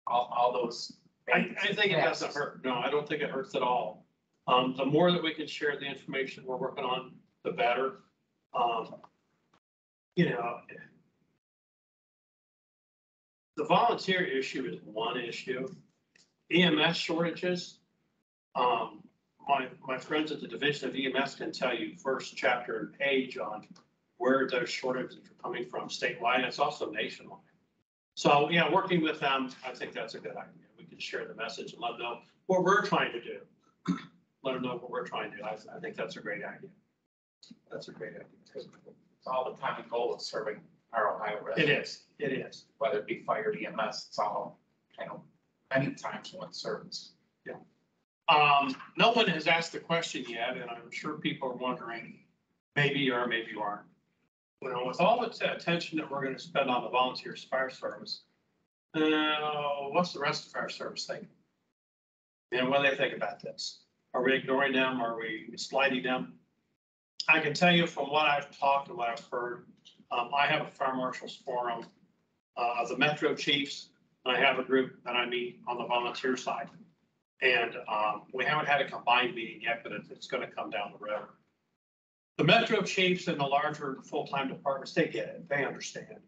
[SPEAKER 15] all those.
[SPEAKER 1] I think it doesn't hurt. No, I don't think it hurts at all. The more that we can share the information we're working on, the better. The volunteer issue is one issue. EMS shortages. My friends at the Division of EMS can tell you first chapter and page on where those shortages are coming from statewide. It's also nationwide. So, working with them, I think that's a good idea. We can share the message and let them know what we're trying to do. Let them know what we're trying to do. I think that's a great idea. That's a great idea.
[SPEAKER 15] It's all the common goal of serving our Ohio residents.
[SPEAKER 1] It is.
[SPEAKER 15] Whether it be fire, EMS, it's all many times one service.
[SPEAKER 1] Yeah. No one has asked the question yet, and I'm sure people are wondering, maybe you are, maybe you aren't. With all the attention that we're going to spend on the volunteers fire service, what's the rest of fire service thinking? And what do they think about this? Are we ignoring them? Are we slighting them? I can tell you from what I've talked and what I've heard, I have a fire marshals forum of the Metro Chiefs, and I have a group that I meet on the volunteer side. And we haven't had a combined meeting yet, but it's going to come down the road. The Metro Chiefs and the larger full-time departments, they get it. They understand.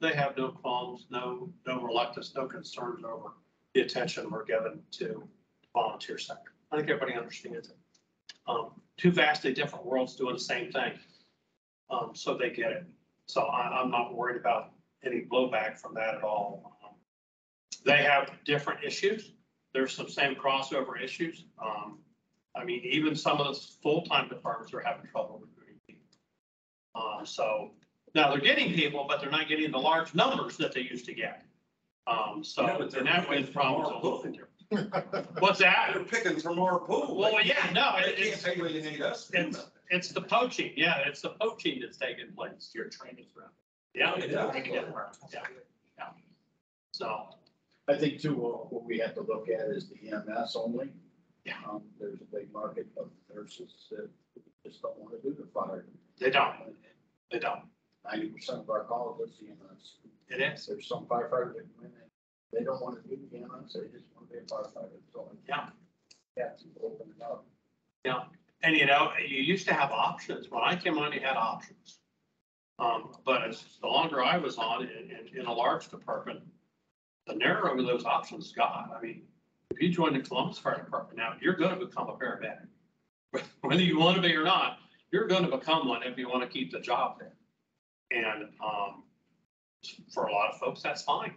[SPEAKER 1] They have no qualms, no reluctance, no concerns over the attention we're giving to the volunteer sector. I think everybody understands it. Two vastly different worlds doing the same thing. So they get it. So I'm not worried about any blowback from that at all. They have different issues. There's some same crossover issues. Even some of the full-time departments are having trouble recruiting people. So now they're getting people, but they're not getting the large numbers that they used to get. In that way, the problem's a little bit different. What's that?
[SPEAKER 5] They're picking from our pool.
[SPEAKER 1] Well, yeah, no,
[SPEAKER 5] They can't say what you need us to do.
[SPEAKER 1] it's the poaching. Yeah, it's the poaching that's taking place.
[SPEAKER 15] Your training's around.
[SPEAKER 1] Yeah.
[SPEAKER 15] Yeah.
[SPEAKER 1] So.
[SPEAKER 16] I think too, what we have to look at is the EMS only.
[SPEAKER 1] Yeah.
[SPEAKER 16] There's a big market of nurses that just don't want to do the fire.
[SPEAKER 1] They don't.
[SPEAKER 16] 90% of our calls is EMS.
[SPEAKER 1] It is.
[SPEAKER 16] There's some firefighters that come in and they don't want to do the EMS, they just want to be a firefighter. So
[SPEAKER 1] yeah.
[SPEAKER 16] To open it up.
[SPEAKER 1] Yeah. And you used to have options. When I came on, you had options. But as the longer I was on in a large department, the narrower those options got. I mean, if you join the Columbus Fire Department now, you're going to become a paramedic. Whether you want to be or not, you're going to become one if you want to keep the job there. And for a lot of folks, that's fine.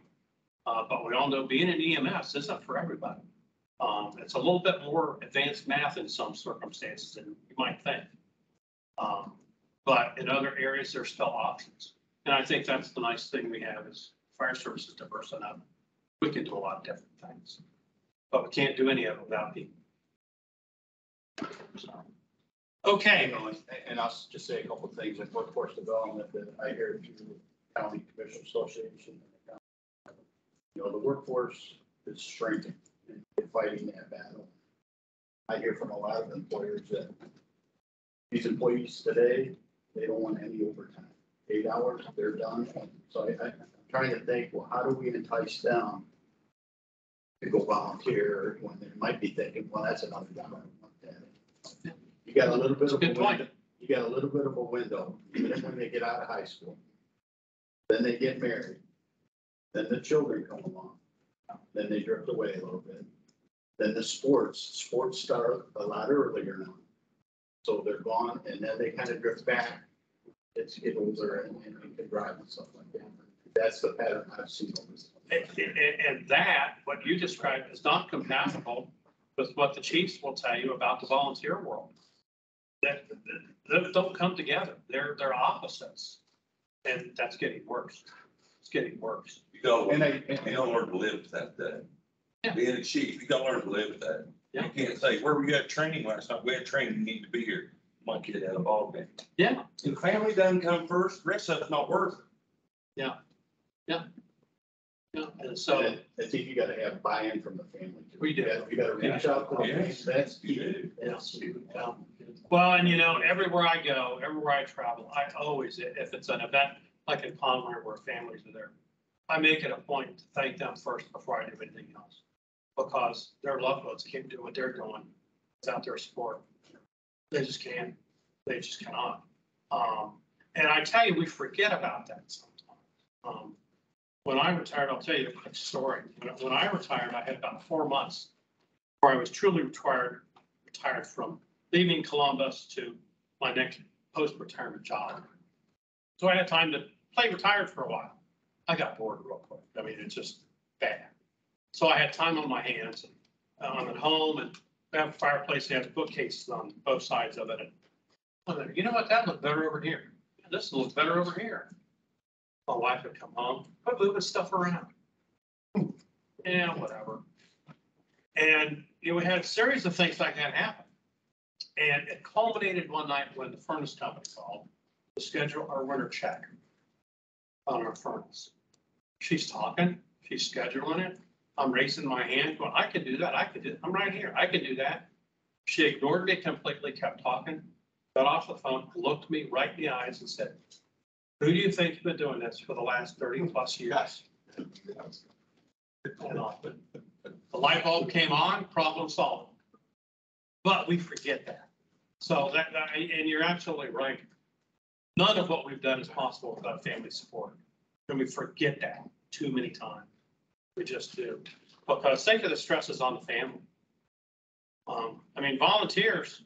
[SPEAKER 1] But we all know being an EMS isn't for everybody. It's a little bit more advanced math in some circumstances than you might think. But in other areas, there's still options. And I think that's the nice thing we have is fire services diverse enough. We can do a lot of different things, but we can't do any of it without people. So, okay.
[SPEAKER 16] And I'll just say a couple of things like workforce development that I hear through the County Commission Association. You know, the workforce is shrinking and we're fighting that battle. I hear from a lot of employers that these employees today, they don't want any overtime. 8 hours, they're done. So I'm trying to think, well, how do we entice them to go volunteer when they might be thinking, well, that's another job. I don't want that. You got a little bit of a window. You got a little bit of a window, even when they get out of high school. Then they get married. Then the children come along. Then they drift away a little bit. Then the sports start a lot earlier now. So they're gone and then they kind of drift back. It's get older and can drive and stuff like that. That's the pattern I've seen.
[SPEAKER 1] And that, what you described, is not compatible with what the chiefs will tell you about the volunteer world. That don't come together. They're opposites, and that's getting worse. It's getting worse.
[SPEAKER 5] You gotta learn to live with that. Yeah. Being a chief, you gotta learn to live with that. Yeah. You can't say, where we had training last night, we had training, you need to be here. My kid had a ball game.
[SPEAKER 1] Yeah.
[SPEAKER 5] And family doesn't come first, the rest of it's not worth it.
[SPEAKER 1] Yeah. Yeah. Yeah. And so
[SPEAKER 16] I think you gotta have buy-in from the family.
[SPEAKER 1] We do.
[SPEAKER 16] You gotta reach out to the family. That's key.
[SPEAKER 1] Yeah. Well, and you know, everywhere I go, everywhere I travel, I always, if it's an event like in Conroe where families are there, I make it a point to thank them first before I do anything else. Because their loved ones can't do what they're doing without their support. They just can't. They just cannot. And I tell you, we forget about that sometimes. When I retired, I'll tell you a quick story. When I retired, I had about 4 months where I was truly retired from leaving Columbus to my next post-retirement job. So I had time to play retired for a while. I got bored real quick. I mean, it's just bad. So I had time on my hands. I'm at home and we have a fireplace. They have bookcases on both sides of it. And I'm like, you know what? That looked better over here. This looks better over here. My wife would come home, quit moving stuff around. Yeah, whatever. And you know, we had a series of things like that happen. And it culminated one night when the furnace company called to schedule our winter check on our furnace. She's talking, she's scheduling it. I'm raising my hand, going, I can do that. I can do it. I'm right here. I can do that. She ignored me completely, kept talking, got off the phone, looked me right in the eyes and said, who do you think you've been doing this for the last 30 plus years? And the light bulb came on, problem solved. But we forget that. So and you're absolutely right. None of what we've done is possible without family support. And we forget that too many times. We just do. Because think of the stresses on the family. I mean, volunteers,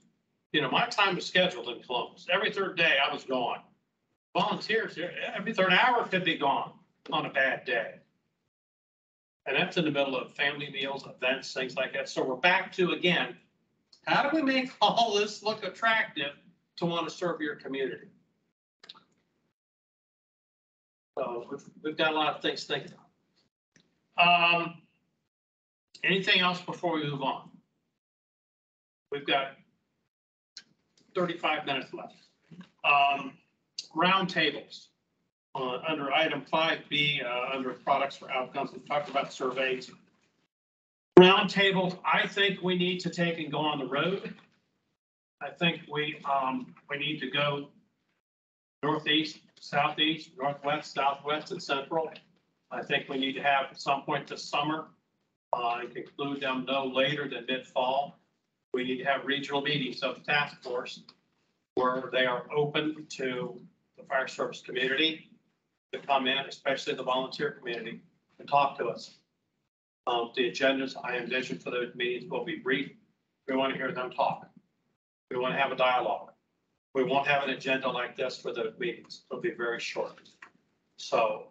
[SPEAKER 1] you know, my time was scheduled in Columbus. Every third day I was gone. Volunteers, every third hour could be gone on a bad day. And that's in the middle of family meals, events, things like that. So we're back to, again, how do we make all this look attractive to want to serve your community? So we've got a lot of things to think about. Anything else before we move on? We've got 35 minutes left. Roundtables. Under item 5B, under products for outcomes, we talked about surveys. Roundtables, I think we need to take and go on the road. I think we need to go northeast, southeast, northwest, southwest, and central. I think we need to have at some point this summer and conclude them no later than mid-fall. We need to have regional meetings of the task force where they are open to the the fire service community to come in, especially the volunteer community, and talk to us. The agendas I envision for those meetings will be brief. We want to hear them talk. We want to have a dialogue. We won't have an agenda like this for those meetings. It'll be very short. So,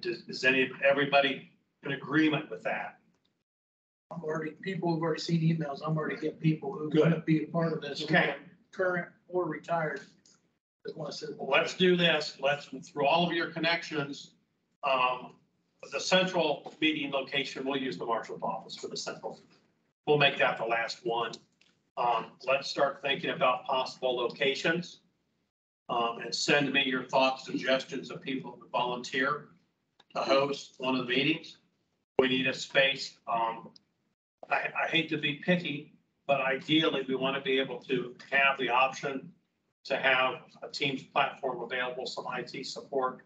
[SPEAKER 1] is everybody in agreement with that?
[SPEAKER 7] People who've already seen emails, I'm already getting people who
[SPEAKER 1] Good.
[SPEAKER 7] want to be a part of this.
[SPEAKER 1] Okay.
[SPEAKER 7] Current or retired. That want to sit.
[SPEAKER 1] Well, let's do this. Let's, through all of your connections, the central meeting location, we'll use the Marshal's office for the central. We'll make that the last one. Let's start thinking about possible locations. And send me your thoughts, suggestions of people who volunteer to host one of the meetings. We need a space. I hate to be picky, but ideally we want to be able to have the option to have a Teams platform available, some IT support,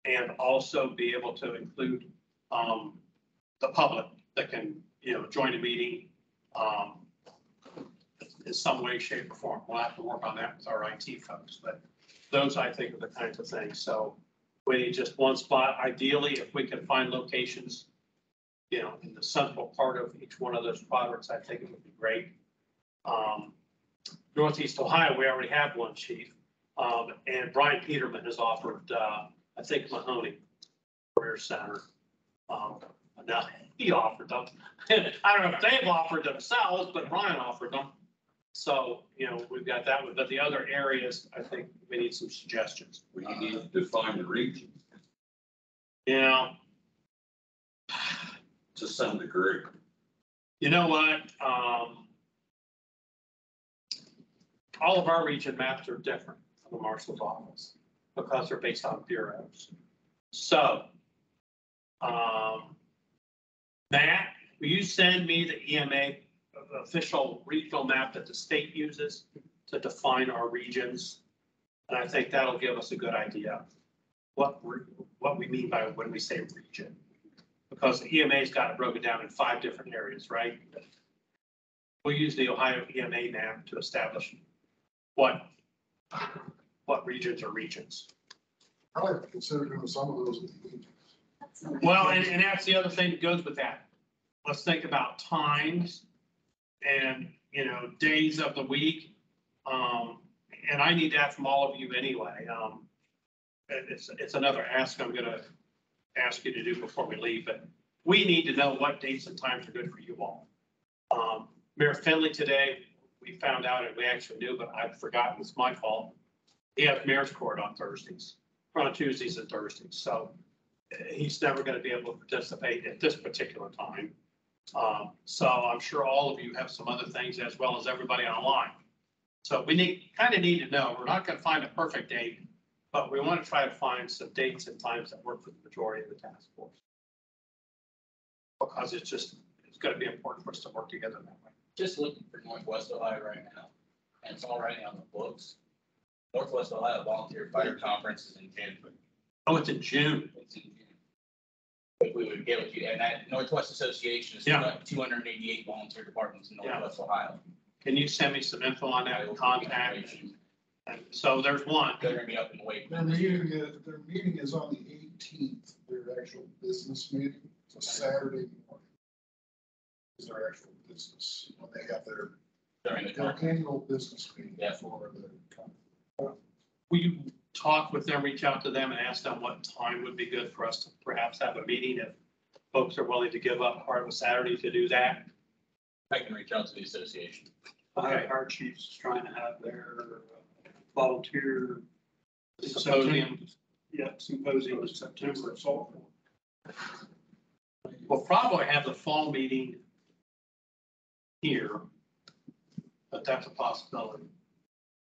[SPEAKER 1] and also be able to include the public that can, join a meeting in some way, shape, or form. We'll have to work on that with our IT folks, but those I think are the kinds of things. So we need just one spot. Ideally, if we can find locations, in the central part of each one of those quadrants, I think it would be great. Northeast Ohio, we already have one, Chief. And Brian Peterman has offered, I think Mahoney Career Center. Now he offered them. I don't know if they've offered themselves, but Brian offered them. So, we've got that one, but the other areas, I think we need some suggestions.
[SPEAKER 5] We need to define the region to some degree.
[SPEAKER 1] You know what? All of our region maps are different from the Marshal's office because they're based on bureaus. So, Matt, will you send me the EMA official regional map that the state uses to define our regions? And I think that'll give us a good idea what we mean by when we say region. Because the EMA's got it broken down in 5 different areas, right? We'll use the Ohio EMA map to establish what regions are regions.
[SPEAKER 12] I like to consider doing some of those.
[SPEAKER 1] Well, and that's the other thing that goes with that. Let's think about times and, days of the week. And I need that from all of you anyway. It's another ask I'm gonna ask you to do before we leave, but we need to know what dates and times are good for you all. Mayor Finley today, we found out, and we actually knew, but I've forgotten, it's my fault. He has mayor's court on Thursdays, on Tuesdays and Thursdays. So he's never going to be able to participate at this particular time. So I'm sure all of you have some other things as well as everybody online. So we kind of need to know. We're not going to find a perfect date, but we want to try to find some dates and times that work for the majority of the task force. Because it's going to be important for us to work together that way.
[SPEAKER 17] Just looking for Northwest Ohio right now, and it's already on the books. Northwest Ohio Volunteer Fire Conference is in June.
[SPEAKER 1] Oh, it's in June.
[SPEAKER 17] It's in June. If we would get with you, and that Northwest Association is 288 volunteer departments in Northwest Ohio.
[SPEAKER 1] Can you send me some info on that and contact? And so there's one.
[SPEAKER 17] They're going to be up in the wait.
[SPEAKER 12] Their meeting is on the 18th, their actual business meeting. It's a Saturday morning. Is their actual business, when they have their annual business meeting for the conference.
[SPEAKER 1] Will you talk with them, reach out to them and ask them what time would be good for us to perhaps have a meeting if folks are willing to give up part of a Saturday to do that?
[SPEAKER 17] I can reach out to the association.
[SPEAKER 1] Okay.
[SPEAKER 18] Our chiefs is trying to have their volunteer
[SPEAKER 1] Symposium.
[SPEAKER 18] symposium in September. So
[SPEAKER 1] We'll probably have the fall meeting here, but that's a possibility.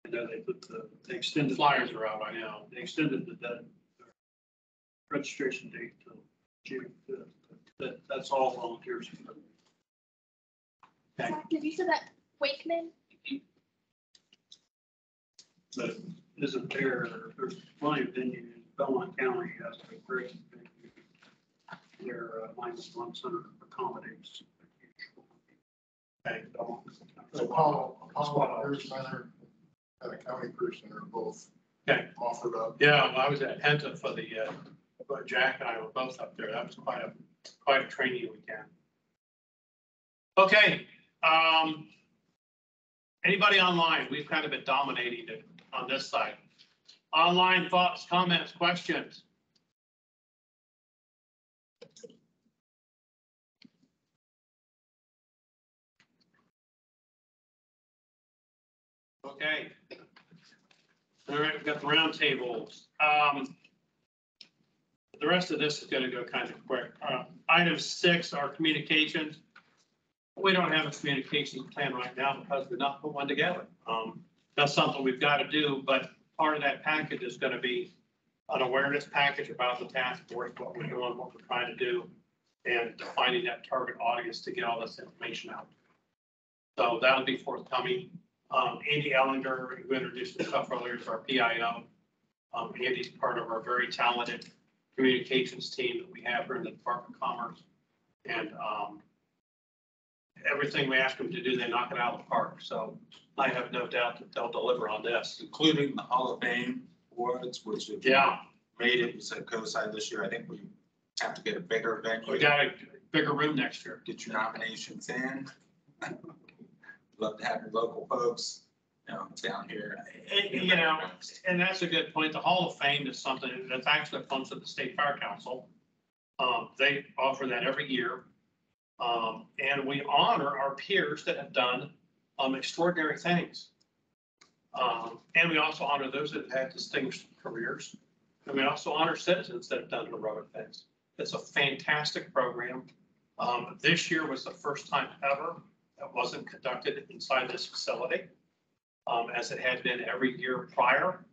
[SPEAKER 18] I know they extended
[SPEAKER 1] Flyers are out, I know.
[SPEAKER 18] They extended the registration date to June 5th. That's all volunteers.
[SPEAKER 1] Okay.
[SPEAKER 14] Zach, did you say that Wakeman?
[SPEAKER 18] But isn't there's plenty of venues. Belmont County has a great venue. Their -1 center accommodates.
[SPEAKER 12] Apollo Career Center and a county career center are both
[SPEAKER 1] Okay.
[SPEAKER 12] offered up.
[SPEAKER 1] Yeah, well, I was at Penta for the, but Jack and I were both up there. That was quite a training weekend. Okay, anybody online? We've kind of been dominating it on this side. Online thoughts, comments, questions? Okay. All right, we've got the round tables. The rest of this is going to go kind of quick. Item 6, our communications. We don't have a communications plan right now because we're not put one together. That's something we've got to do, but part of that package is going to be an awareness package about the task force, what we're doing, what we're trying to do, and defining that target audience to get all this information out. So that'll be forthcoming. Andy Ellinger, who introduced himself earlier, is our PIO. Andy's part of our very talented communications team that we have here in the Department of Commerce. And everything we ask them to do, they knock it out of the park. So I have no doubt that they'll deliver on this.
[SPEAKER 9] Including the Hall of Fame awards, which if you made it, you said COSI this year, I think we have to get a bigger venue.
[SPEAKER 1] We got a bigger room next year.
[SPEAKER 9] Get your nominations in. Love to have your local folks, down here.
[SPEAKER 1] And that's a good point. The Hall of Fame is something that's actually comes to the State Fire Council. They offer that every year. And we honor our peers that have done extraordinary things. And we also honor those that have had distinguished careers. And we also honor citizens that have done heroic things. It's a fantastic program. This year was the first time ever that wasn't conducted inside this facility, as it had been every year prior.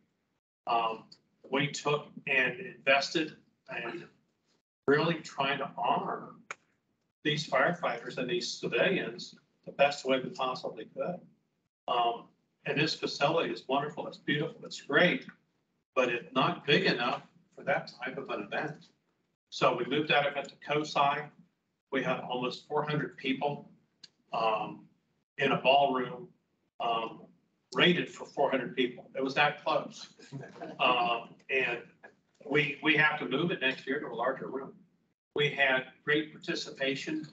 [SPEAKER 1] We took and invested and really trying to honor these firefighters and these civilians the best way we possibly could. And this facility is wonderful, it's beautiful, it's great, but it's not big enough for that type of an event. So we moved that event to COSI. We had almost 400 people in a ballroom rated for 400 people. It was that close. And we have to move it next year to a larger room. We had great participation,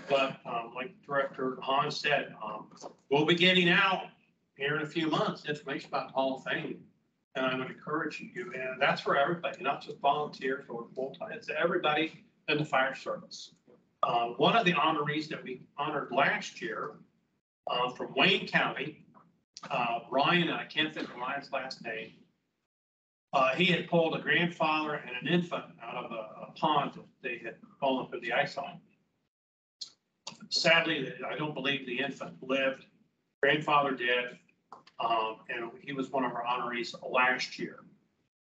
[SPEAKER 1] but like Director Hahn said, we'll be getting out here in a few months information about the Hall of Fame. And I would encourage you, and that's for everybody, not just volunteers or full-time, it's everybody in the fire service. One of the honorees that we honored last year from Wayne County, Ryan, and I can't think of Ryan's last name, he had pulled a grandfather and an infant out of a pond that they had fallen through the ice on. Sadly, I don't believe the infant lived. Grandfather did, and he was one of our honorees last year.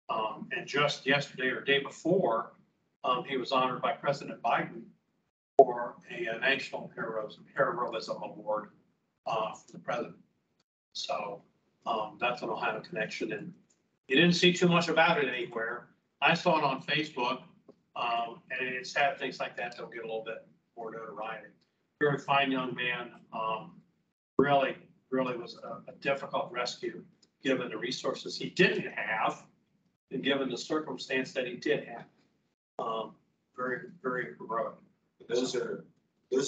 [SPEAKER 1] And just yesterday or day before, he was honored by President Biden for a National Heroism Award from the president. So that's an Ohio connection, and you didn't see too much about it anywhere. I saw it on Facebook, and it's sad things like that don't get a little bit more notoriety. Very fine young man, really was a difficult rescue given the resources he didn't have and given the circumstance that he did have. Very, very heroic.
[SPEAKER 9] Those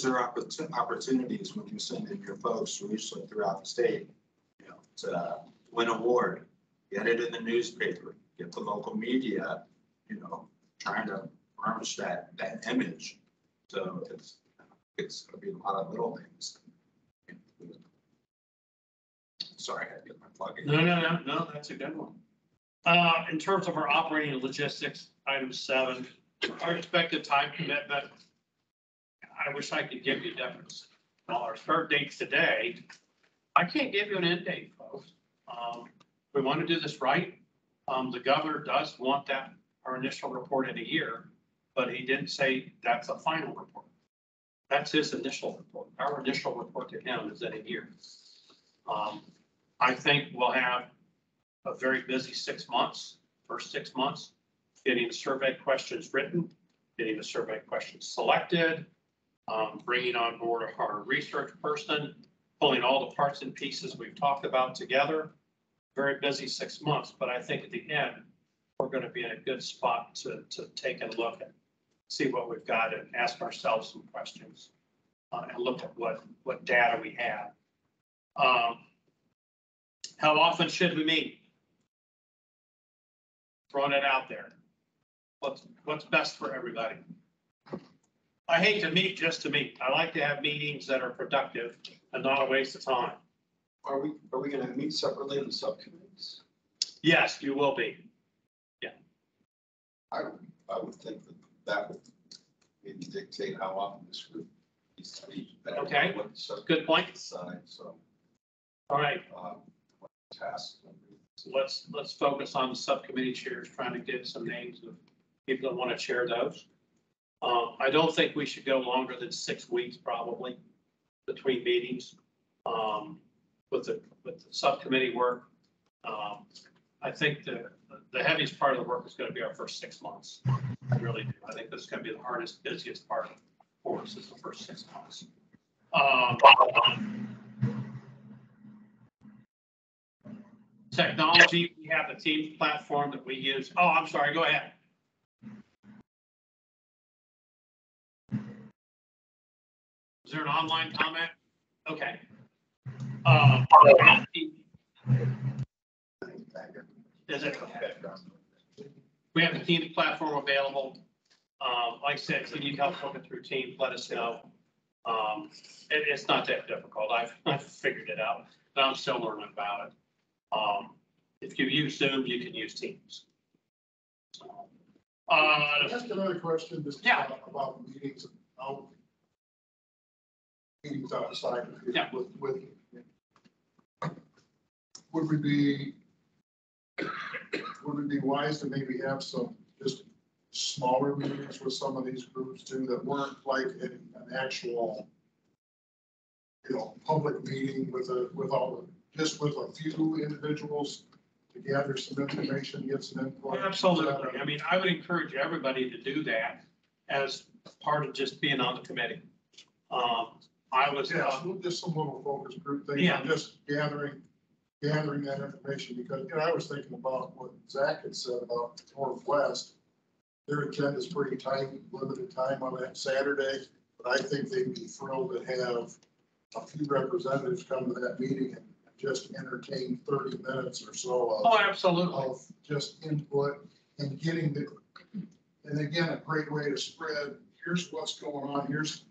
[SPEAKER 9] are opportunities when you send in your folks usually throughout the state, to win an award, get it in the newspaper, get the local media, trying to furnish that image. So it's going to be a lot of little things. Sorry, I had to get my plug in.
[SPEAKER 1] No, that's a good one. In terms of our operating and logistics, item 7, our expected time commitment. I wish I could give you definite. Well, our start date's today. I can't give you an end date, folks. We want to do this right. The governor does want that, our initial report in a year, but he didn't say that's a final report. That's his initial report. Our initial report to him is in a year. I think we'll have a very busy 6 months, first 6 months, getting the survey questions written, getting the survey questions selected, bringing on board our research person, pulling all the parts and pieces we've talked about together, very busy 6 months, but I think at the end, we're gonna be in a good spot to take a look and see what we've got and ask ourselves some questions. And look at what data we have. How often should we meet? Throwing it out there. What's best for everybody? I hate to meet just to meet. I like to have meetings that are productive and not a waste of time.
[SPEAKER 2] Are we gonna meet separately in the subcommittees?
[SPEAKER 1] Yes, you will be. Yeah.
[SPEAKER 9] I would think that would maybe dictate how often this group needs to meet.
[SPEAKER 1] Okay.
[SPEAKER 9] What the subcommittee
[SPEAKER 1] Good point.
[SPEAKER 9] decide, so.
[SPEAKER 1] All right.
[SPEAKER 9] What tasks.
[SPEAKER 1] So let's focus on the subcommittee chairs, trying to get some names of people that want to chair those. I don't think we should go longer than 6 weeks probably between meetings with the subcommittee work. I think the heaviest part of the work is going to be our first 6 months. I really do. I think this is going to be the hardest, busiest part for us is the first 6 months. Technology, we have the Teams platform that we use. Oh, I'm sorry, go ahead. Is there an online comment? Okay. Is it? We have the Teams platform available. Like I said, if you need help looking through Teams, let us know. It's not that difficult. I've figured it out, but I'm still learning about it. If you use Zoom, you can use Teams.
[SPEAKER 12] Just another question, just about meetings outside of here.
[SPEAKER 1] Yeah.
[SPEAKER 12] Would we be wise to maybe have some just smaller meetings with some of these groups too, that weren't like an actual, public meeting with a few individuals to gather some information, get some input?
[SPEAKER 1] Absolutely. I mean, I would encourage everybody to do that as part of just being on the committee. I was
[SPEAKER 12] just some little focus group thing.
[SPEAKER 1] Yeah.
[SPEAKER 12] Just gathering that information, because I was thinking about what Zach had said about Northwest. Their agenda is pretty tight, limited time on that Saturday, but I think they'd be thrilled to have a few representatives come to that meeting and just entertain 30 minutes or so
[SPEAKER 1] Oh, absolutely.
[SPEAKER 12] of just input and and again, a great way to spread, here's what's going on, here's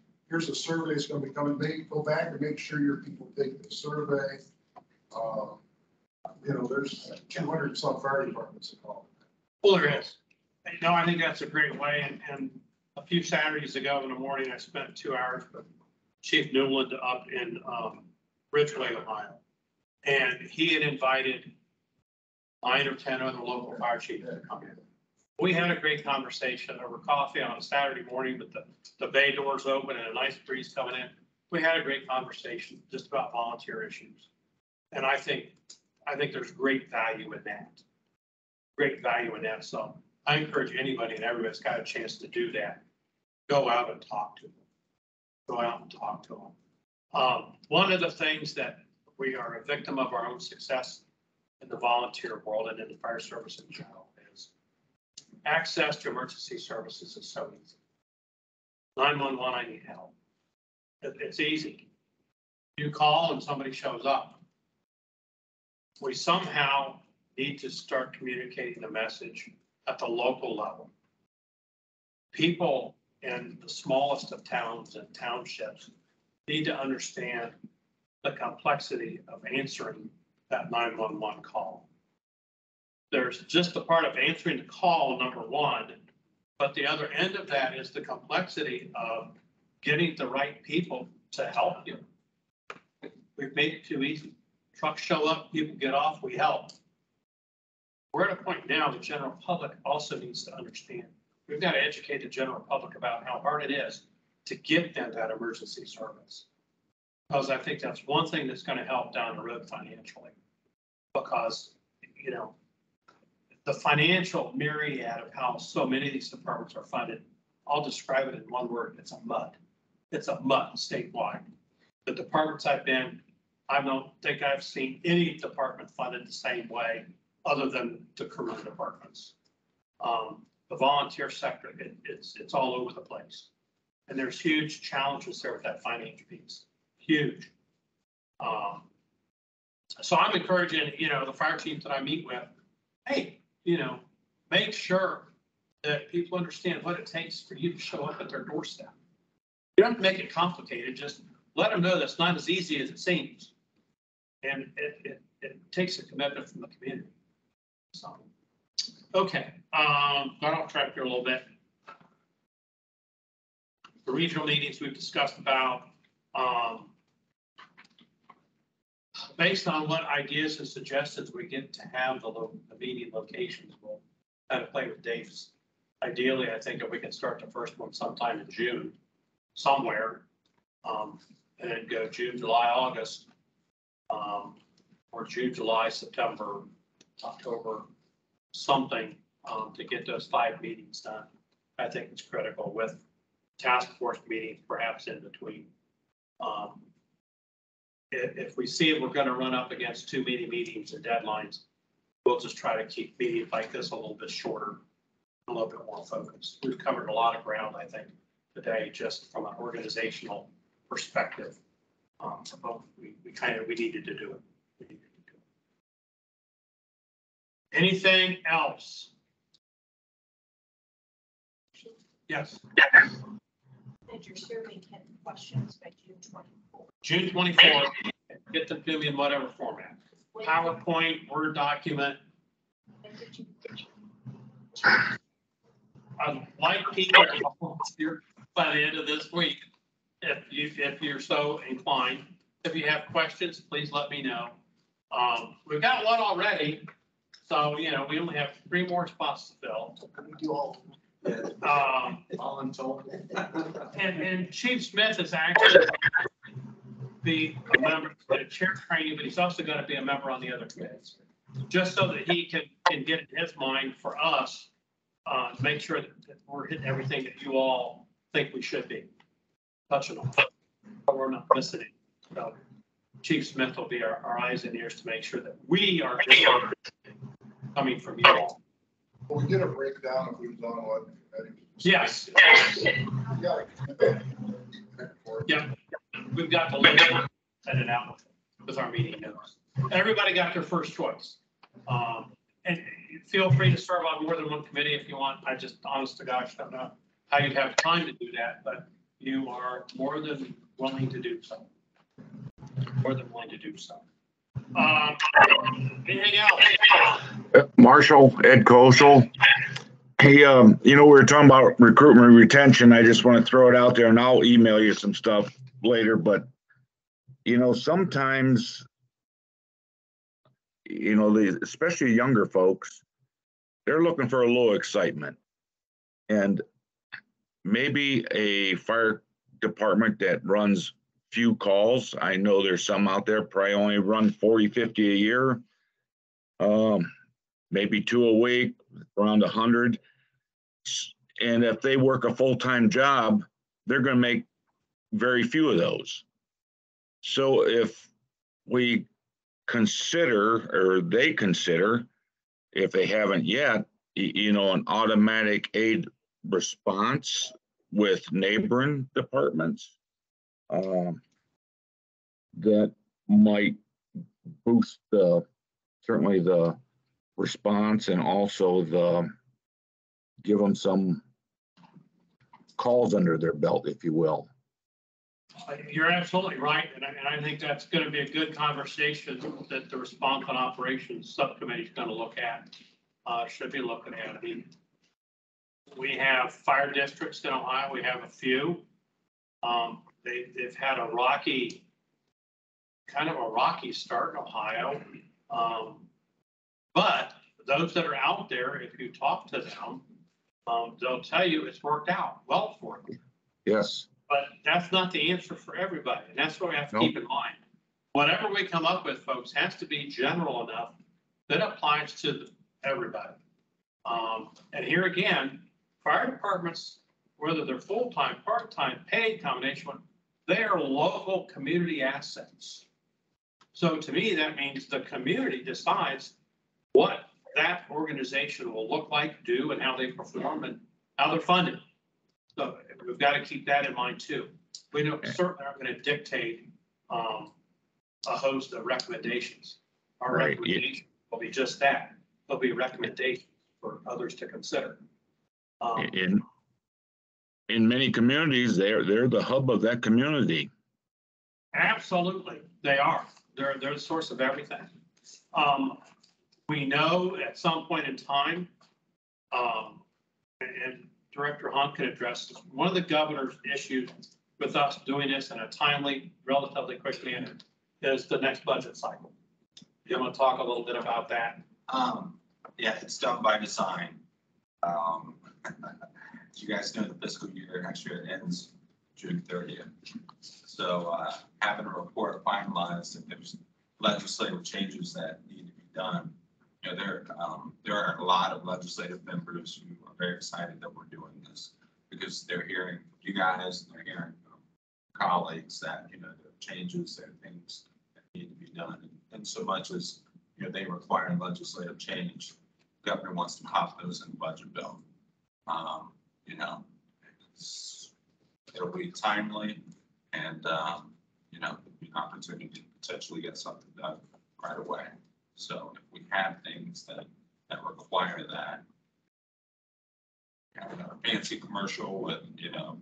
[SPEAKER 12] a survey that's going to be coming, go back and make sure your people take the survey. There's 200 some fire departments involved.
[SPEAKER 1] Well, there is. I think that's a great way. And a few Saturdays ago in the morning, I spent 2 hours with Chief Newland up in Ridgeway, Ohio. And he had invited 9 or 10 other local fire chiefs to come in. We had a great conversation over coffee on a Saturday morning with the bay doors open and a nice breeze coming in. We had a great conversation just about volunteer issues. And I think there's great value in that. Great value in that. So I encourage anybody and everybody's got a chance to do that. Go out and talk to them. Go out and talk to them. One of the things that we are a victim of our own success in the volunteer world and in the fire service in general is access to emergency services is so easy. 911, I need help. It's easy. You call and somebody shows up. We somehow need to start communicating the message at the local level. People in the smallest of towns and townships need to understand the complexity of answering that 911 call. There's just the part of answering the call, number one, but the other end of that is the complexity of getting the right people to help you. We've made it too easy. Trucks show up, people get off, we help. We're at a point now the general public also needs to understand. We've got to educate the general public about how hard it is to get them that emergency service. Because I think that's one thing that's going to help down the road financially. Because, the financial myriad of how so many of these departments are funded, I'll describe it in one word, it's a mud. It's a mud statewide. The departments I've been, I don't think I've seen any department funded the same way other than the career departments. The volunteer sector, it's all over the place. And there's huge challenges there with that financial piece, huge. So I'm encouraging, the fire chiefs that I meet with, hey, make sure that people understand what it takes for you to show up at their doorstep. You don't have to make it complicated, just let them know that's not as easy as it seems. And it takes a commitment from the community. So, okay, got off track here a little bit. The regional meetings we've discussed about, based on what ideas and suggestions we get to have the meeting locations, we'll kind of play with dates. Ideally, I think if we can start the first one sometime in June, somewhere, and then go June, July, August, or June, July, September, October, something to get those 5 meetings done. I think it's critical with task force meetings perhaps in between. If we see we're going to run up against too many meetings and deadlines, we'll just try to keep meetings like this a little bit shorter, a little bit more focused. We've covered a lot of ground, I think, today, just from an organizational perspective. But we needed to do it. Anything else? Yes.
[SPEAKER 19] Did your survey get questions by June 24th?
[SPEAKER 1] June 24th. Get them to me in whatever format. PowerPoint, Word document. I'd like people to volunteer by the end of this week, if you're so inclined. If you have questions, please let me know. We've got one already, so we only have 3 more spots to fill.
[SPEAKER 4] We do all.
[SPEAKER 1] And Chief Smith is actually be a member of the chair training, but he's also going to be a member on the other committees, just so that he can get in his mind for us to make sure that we're hitting everything that you all think we should be touching on. But we're not missing it. So Chief Smith will be our eyes and ears to make sure that we are coming from you all.
[SPEAKER 12] Will we get a breakdown of who's on what committee?
[SPEAKER 1] Yes. Yeah. We've got the list set it out with our meeting notes. Everybody got their first choice. And feel free to serve on more than one committee if you want. I just, honest to gosh, don't know how you'd have time to do that, but you are more than willing to do so. More than willing to do so. Anything else?
[SPEAKER 20] Marshal, Ed Kosel. Hey, we were talking about recruitment retention. I just want to throw it out there, and I'll email you some stuff later. But, sometimes, especially younger folks, they're looking for a little excitement. And maybe a fire department that runs few calls. I know there's some out there probably only run 40, 50 a year. Maybe 2 a week, around 100. And if they work a full-time job, they're going to make very few of those. So if we consider, or they consider, if they haven't yet, an automatic aid response with neighboring departments, that might boost certainly the response, and also give them some calls under their belt, if you will.
[SPEAKER 1] You're absolutely right, and I think that's going to be a good conversation that the Response and Operations Subcommittee is going to look at. Should be looking at. I mean, we have fire districts in Ohio. We have a few. They've had a rocky start in Ohio. But those that are out there, if you talk to them, they'll tell you it's worked out well for them.
[SPEAKER 20] Yes.
[SPEAKER 1] But that's not the answer for everybody. And that's what we have to keep in mind. Whatever we come up with, folks, has to be general enough that applies to everybody. And here again, fire departments, whether they're full-time, part-time, paid, combination, they are local community assets. So to me, that means the community decides what that organization will look like, do, and how they perform and how they're funded. So we've got to keep that in mind too. We don't, certainly aren't going to dictate a host of recommendations. Our recommendation will be just that. There'll be recommendations for others to consider.
[SPEAKER 20] In many communities, they're the hub of that community.
[SPEAKER 1] Absolutely, they are. They're the source of everything. We know at some point in time, and Director Hunt can address this, one of the governor's issues with us doing this in a timely, relatively quick manner is the next budget cycle. You want to talk a little bit about that?
[SPEAKER 9] Yeah, it's done by design. You guys know the fiscal year next year ends June 30th. So having a report finalized, if there's legislative changes that need to be done, you know, there are a lot of legislative members who are very excited that we're doing this because they're hearing from you guys, they're hearing from colleagues that, you know, there are changes, there are things that need to be done. And so much as, you know, they require legislative change, the governor wants to pop those in the budget bill. You know, it'll be timely and, you know, be an opportunity to potentially get something done right away. So if we have things that require that, you know, a fancy commercial with, you know,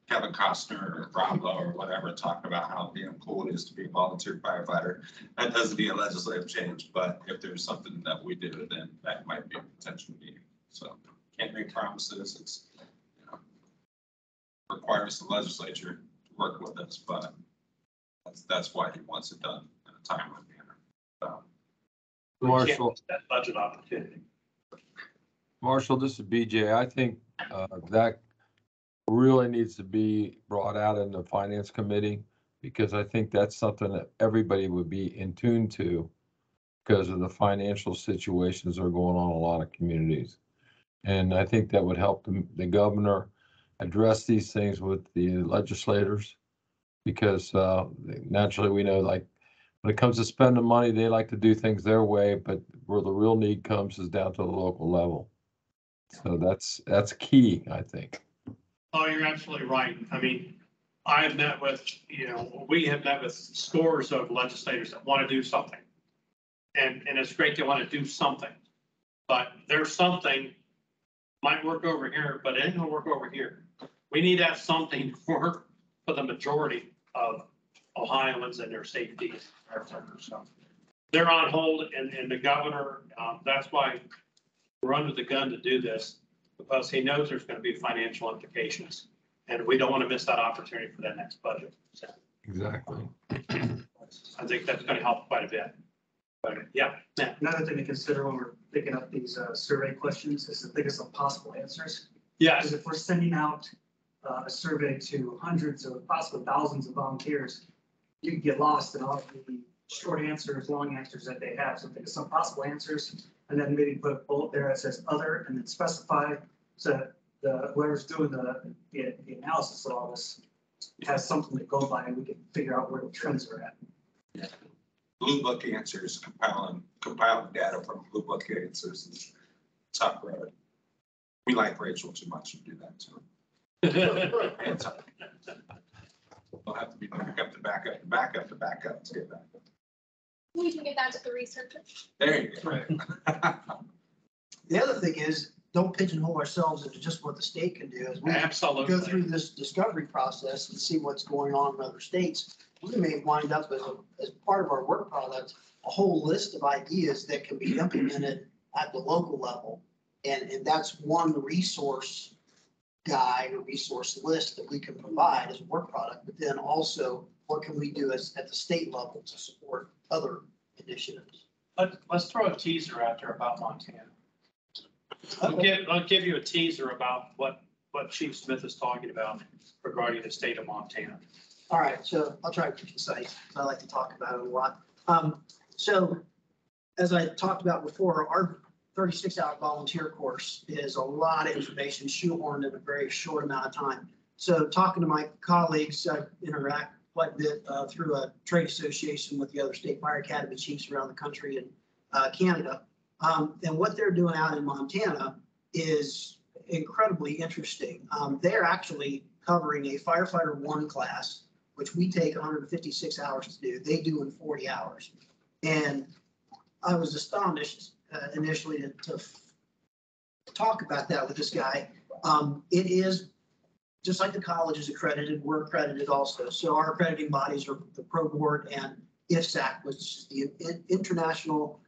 [SPEAKER 9] Kevin Costner or Bravo or whatever talking about how damn cool it is to be a volunteer firefighter, that doesn't be a legislative change. But if there's something that we do, then that might be a potential need. So can't make promises. It's, you know, requires the legislature to work with us, but that's why he wants it done in a timely manner. So,
[SPEAKER 10] Marshal,
[SPEAKER 1] that budget opportunity.
[SPEAKER 10] Marshall, this is BJ. I think that really needs to be brought out in the finance committee because I think that's something that everybody would be in tune to because of the financial situations that are going on in a lot of communities. And I think that would help the governor address these things with the legislators because naturally we know, like, when it comes to spending money, they like to do things their way, but where the real need comes is down to the local level. So that's key, I think.
[SPEAKER 1] Oh, you're absolutely right. I mean, I have met with, you know, we have met with scores of legislators that want to do something. And it's great they want to do something, but there's something might work over here, but it ain't gonna work over here. We need to have something for the majority of Ohioans and their safety. So they're on hold and the governor, that's why we're under the gun to do this because he knows there's going to be financial implications and we don't want to miss that opportunity for that next budget. So
[SPEAKER 10] exactly.
[SPEAKER 1] I think that's going to help quite a bit. But yeah.
[SPEAKER 21] Another thing to consider when we're picking up these survey questions is to think of some possible answers.
[SPEAKER 1] Yes.
[SPEAKER 21] Because if we're sending out a survey to hundreds or possibly thousands of volunteers, you can get lost in all the short answers, long answers that they have. So think of some possible answers and then maybe put a bullet there that says other and then specify so that whoever's doing the analysis of all this has something to go by and we can figure out where the trends are at.
[SPEAKER 9] Yeah. Blue Book answers, compiling data from Blue Book answers is tough road. We like Rachel too much to do that too. We'll have to be back up to back up to back up to back up to get back up.
[SPEAKER 14] We can get that to the researchers.
[SPEAKER 9] There you go.
[SPEAKER 4] The other thing is, don't pigeonhole ourselves into just what the state can do. As we
[SPEAKER 1] Absolutely
[SPEAKER 4] go through this discovery process and see what's going on in other states, we may wind up as part of our work product, a whole list of ideas that can be implemented at the local level. And that's one resource guide or resource list that we can provide as a work product, but then also what can we do at the state level to support other initiatives?
[SPEAKER 1] Let's throw a teaser out there about Montana. I'll give you a teaser about what Chief Smith is talking about regarding the state of Montana.
[SPEAKER 4] All right, so I'll try to be concise. I like to talk about it a lot. So as I talked about before, our 36-hour volunteer course is a lot of information shoehorned in a very short amount of time. So talking to my colleagues, I interact quite a bit through a trade association with the other state fire academy chiefs around the country and Canada. And what they're doing out in Montana is incredibly interesting. They're actually covering a firefighter 1 class, which we take 156 hours to do. They do in 40 hours. And I was astonished initially to talk about that with this guy. It is just like the college is accredited, we're accredited also. So our accrediting bodies are the Pro Board and IFSAC, which is the International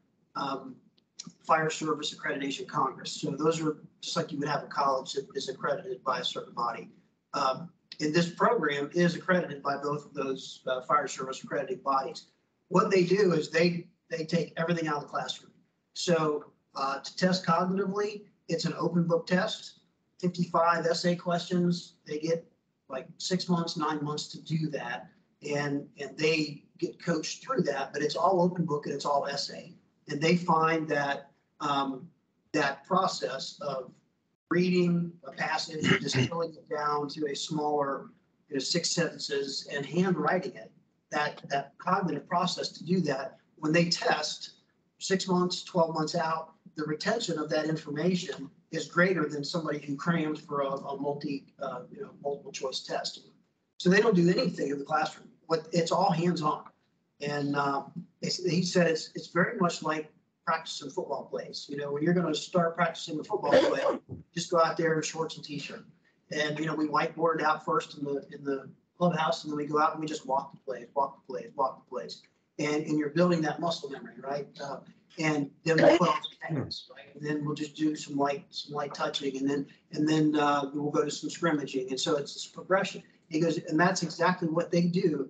[SPEAKER 4] Fire Service Accreditation Congress. So those are just like you would have a college that is accredited by a certain body. And this program is accredited by both of those fire service accrediting bodies. What they do is they take everything out of the classroom. So to test cognitively, it's an open book test. 55 essay questions. They get like 6 months, 9 months to do that. And they get coached through that, but it's all open book and it's all essay. And they find that that process of reading a passage, distilling it down to a smaller, 6 sentences and handwriting it, that cognitive process to do that, when they test 6 months, 12 months out, the retention of that information is greater than somebody who crammed for a multiple choice test. So they don't do anything in the classroom. It's all hands-on. And he said it's very much like practicing football plays. When you're going to start practicing a football play, just go out there in shorts and t-shirt. And we whiteboard out first in the clubhouse, and then we go out and we just walk the plays. And you're building that muscle memory, right? And then we'll put on some techniques, right? And then we'll just do some light touching, and then we'll go to some scrimmaging. And so it's this progression. He goes, and that's exactly what they do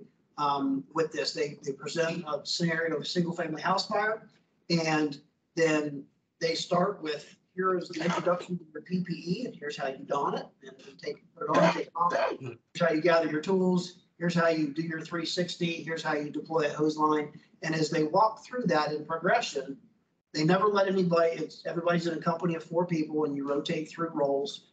[SPEAKER 4] with this. They present a scenario of a single family house fire, and then they start with, here is the introduction to your PPE, and here's how you don it, and put it on, take it off. Here's how you gather your tools. Here's how you do your 360. Here's how you deploy a hose line. And as they walk through that in progression, they never let anybody, everybody's in a company of 4 people, and you rotate through roles.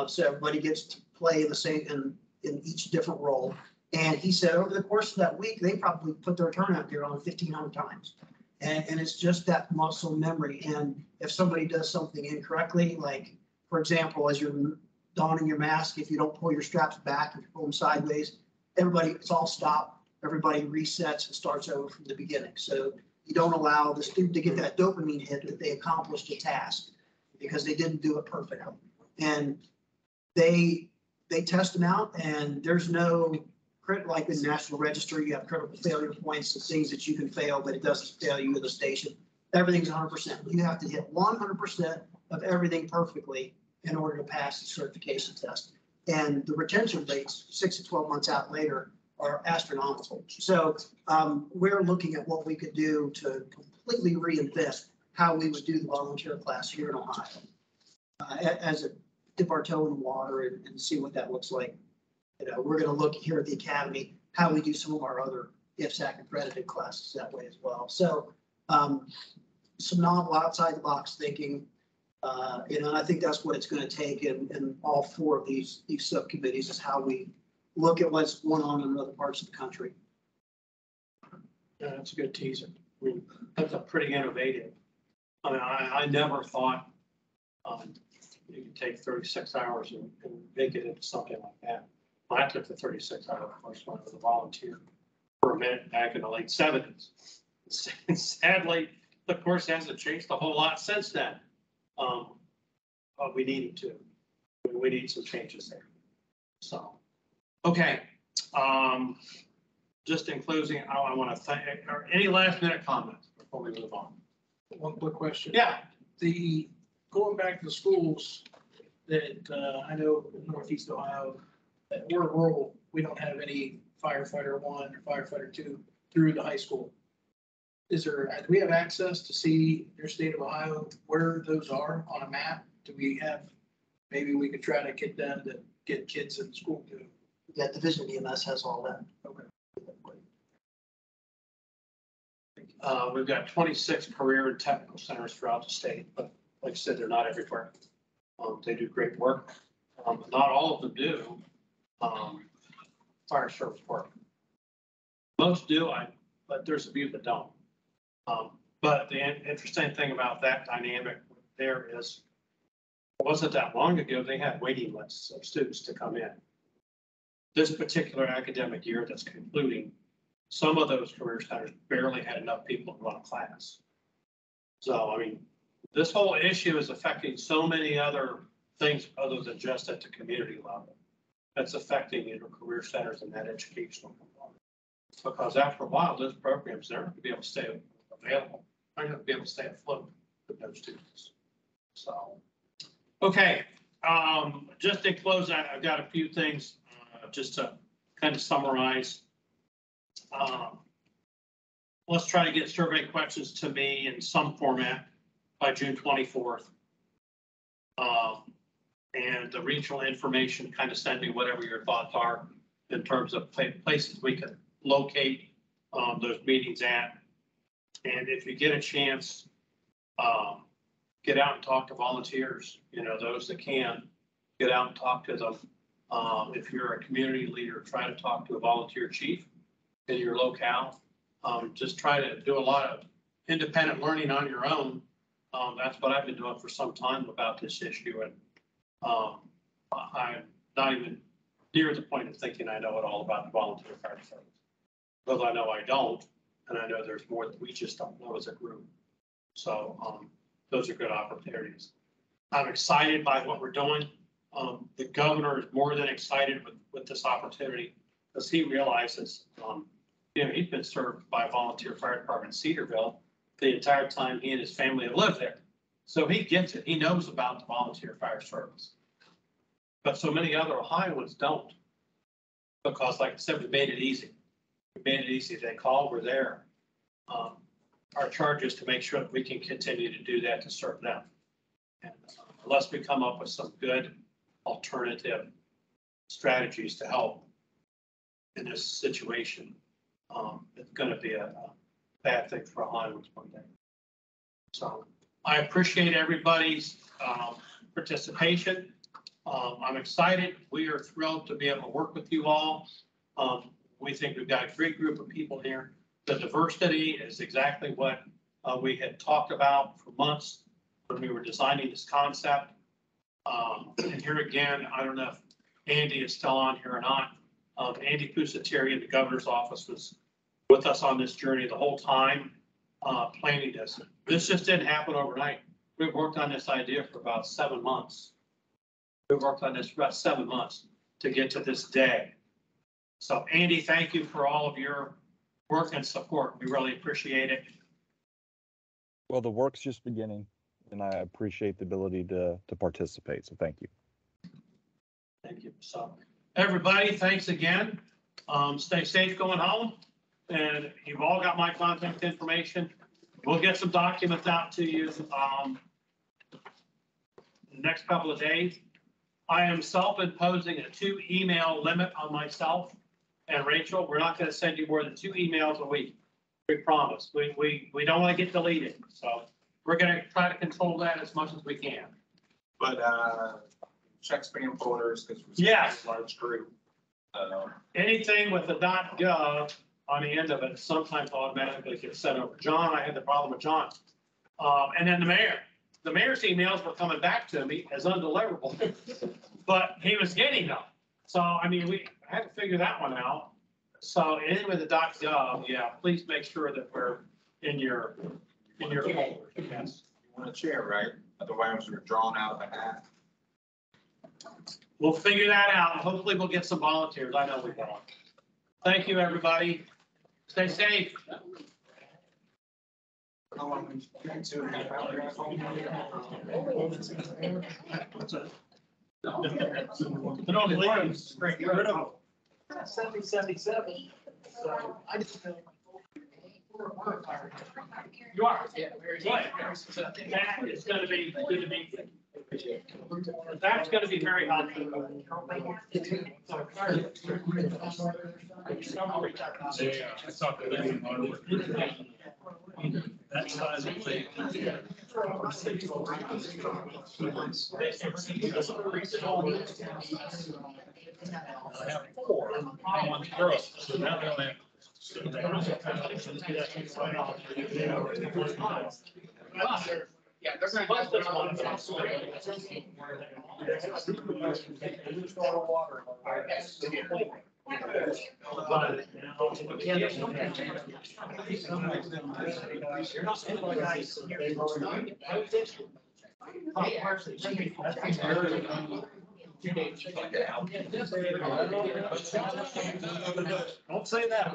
[SPEAKER 4] So everybody gets to play in the same, in each different role. And he said over the course of that week, they probably put their turnout gear on 1,500 times. And it's just that muscle memory. And if somebody does something incorrectly, like, for example, as you're donning your mask, if you don't pull your straps back, if you pull them sideways, it's all stopped. Everybody resets and starts over from the beginning. So you don't allow the student to get that dopamine hit that they accomplished a task because they didn't do it perfectly. And they test them out, and there's no like in the National Register, you have critical failure points, the things that you can fail, but it doesn't fail you in the station. Everything's 100%. You have to hit 100% of everything perfectly in order to pass the certification test. And the retention rates 6 to 12 months out later are astronomical. So we're looking at what we could do to completely reinvent how we would do the volunteer class here in Ohio, as a dip our toe in the water and see what that looks like. We're going to look here at the academy how we do some of our other IFSAC accredited classes that way as well. So some novel outside the box thinking, and I think that's what it's going to take in all 4 of these subcommittees, is how we look at what's going on in other parts of the country.
[SPEAKER 1] Yeah, that's a good teaser. I mean, that's pretty innovative. I mean, I never thought you could take 36 hours and make it into something like that. I took the 36-hour course when I was a volunteer for a minute back in the late 70s. And sadly, the course hasn't changed a whole lot since then. But we needed to. We need some changes there. So, okay. Just in closing, I want to thank, or any last minute comments before we move on?
[SPEAKER 7] One quick question.
[SPEAKER 1] Yeah.
[SPEAKER 7] Going back to the schools that I know in Northeast Ohio, that we're rural, we don't have any firefighter 1 or firefighter 2 through the high school. Do we have access to see your state of Ohio where those are on a map? Do we have, maybe we could try to get them to get kids in school too?
[SPEAKER 4] Yeah, Division EMS has all that.
[SPEAKER 7] Okay.
[SPEAKER 1] We've got 26 career and technical centers throughout the state, but like I said, they're not everywhere. They do great work. Not all of them do fire service work. Most do, but there's a few that don't. But the interesting thing about that dynamic there is, it wasn't that long ago, they had waiting lists of students to come in. This particular academic year that's concluding, some of those career centers barely had enough people to run a class. So, I mean, this whole issue is affecting so many other things other than just at the community level. That's affecting career centers and that educational component. Because after a while, those programs, they're not going to be able to stay available. They're not going to be able to stay afloat with those students. So, okay, just to close out, I've got a few things just to kind of summarize. Let's try to get survey questions to me in some format by June 24th. And the regional information, kind of send me whatever your thoughts are in terms of places we can locate those meetings at. And if you get a chance, get out and talk to volunteers, those that can, get out and talk to them. If you're a community leader, try to talk to a volunteer chief in your locale. Just try to do a lot of independent learning on your own. That's what I've been doing for some time about this issue. And I'm not even near the point of thinking I know it all about the volunteer fire service. Because I know I don't, and I know there's more that we just don't know as a group. So those are good opportunities. I'm excited by what we're doing. The governor is more than excited with this opportunity because he realizes, he's been served by a volunteer fire department in Cedarville the entire time he and his family have lived there. So he gets it. He knows about the volunteer fire service. But so many other Ohioans don't. Because like I said, we made it easy. We made it easy. They call, we're there. Our charge is to make sure that we can continue to do that to serve them. And unless we come up with some good alternative strategies to help in this situation, it's going to be a bad thing for Ohioans one day. So I appreciate everybody's participation. I'm excited. We are thrilled to be able to work with you all. We think we've got a great group of people here. The diversity is exactly what we had talked about for months when we were designing this concept. And here again, I don't know if Andy is still on here or not. Andy Pusateri in the governor's office was with us on this journey the whole time, planning this. This just didn't happen overnight. We've worked on this idea for about 7 months. We've worked on this for about 7 months to get to this day. So Andy, thank you for all of your work and support. We really appreciate it.
[SPEAKER 11] Well, the work's just beginning, and I appreciate the ability to participate. So thank you.
[SPEAKER 1] Thank you. So everybody, thanks again. Stay safe going home. And you've all got my contact information. We'll get some documents out to you the next couple of days. I am self-imposing a 2 email limit on myself and Rachel. We're not going to send you more than 2 emails a week. We promise. We don't want to get deleted. So we're going to try to control that as much as we can.
[SPEAKER 9] But check spam folders because we're
[SPEAKER 1] yes,
[SPEAKER 9] a large group.
[SPEAKER 1] Anything with the .gov on the end of it sometimes automatically gets sent over. John, I had the problem with John. And then the mayor. The mayor's emails were coming back to me as undeliverable, but he was getting them. So, I mean, we had to figure that one out. So anything with the .gov, yeah, please make sure that we're in your folder. Yes.
[SPEAKER 9] You want a chair, right? Otherwise, we're drawn out of a hat.
[SPEAKER 1] We'll figure that out. Hopefully we'll get some volunteers. I know we will. Thank you, everybody. Stay safe.
[SPEAKER 7] Don't leave. Get rid of them. 77. So I just feel
[SPEAKER 1] you are. Yeah, very good. That is going to be good to be. That's going to be very helpful.
[SPEAKER 18] That size of thing. I have 4 girls, so now they only have
[SPEAKER 15] Yeah, they're gonna.
[SPEAKER 18] Don't say that.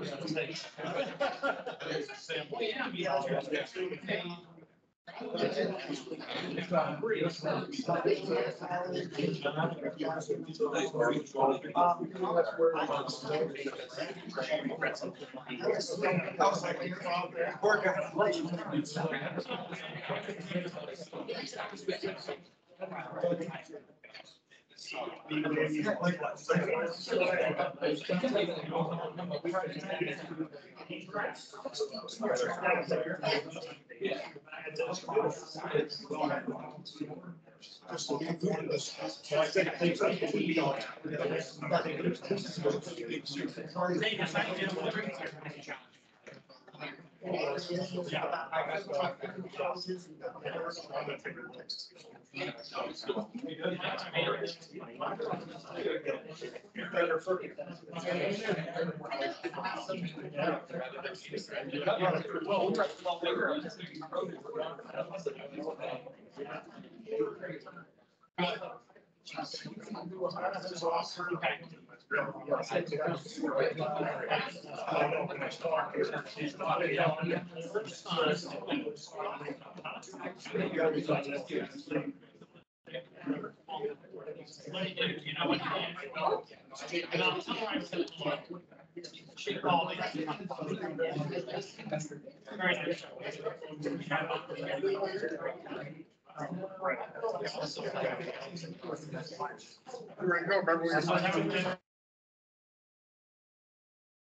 [SPEAKER 18] Remember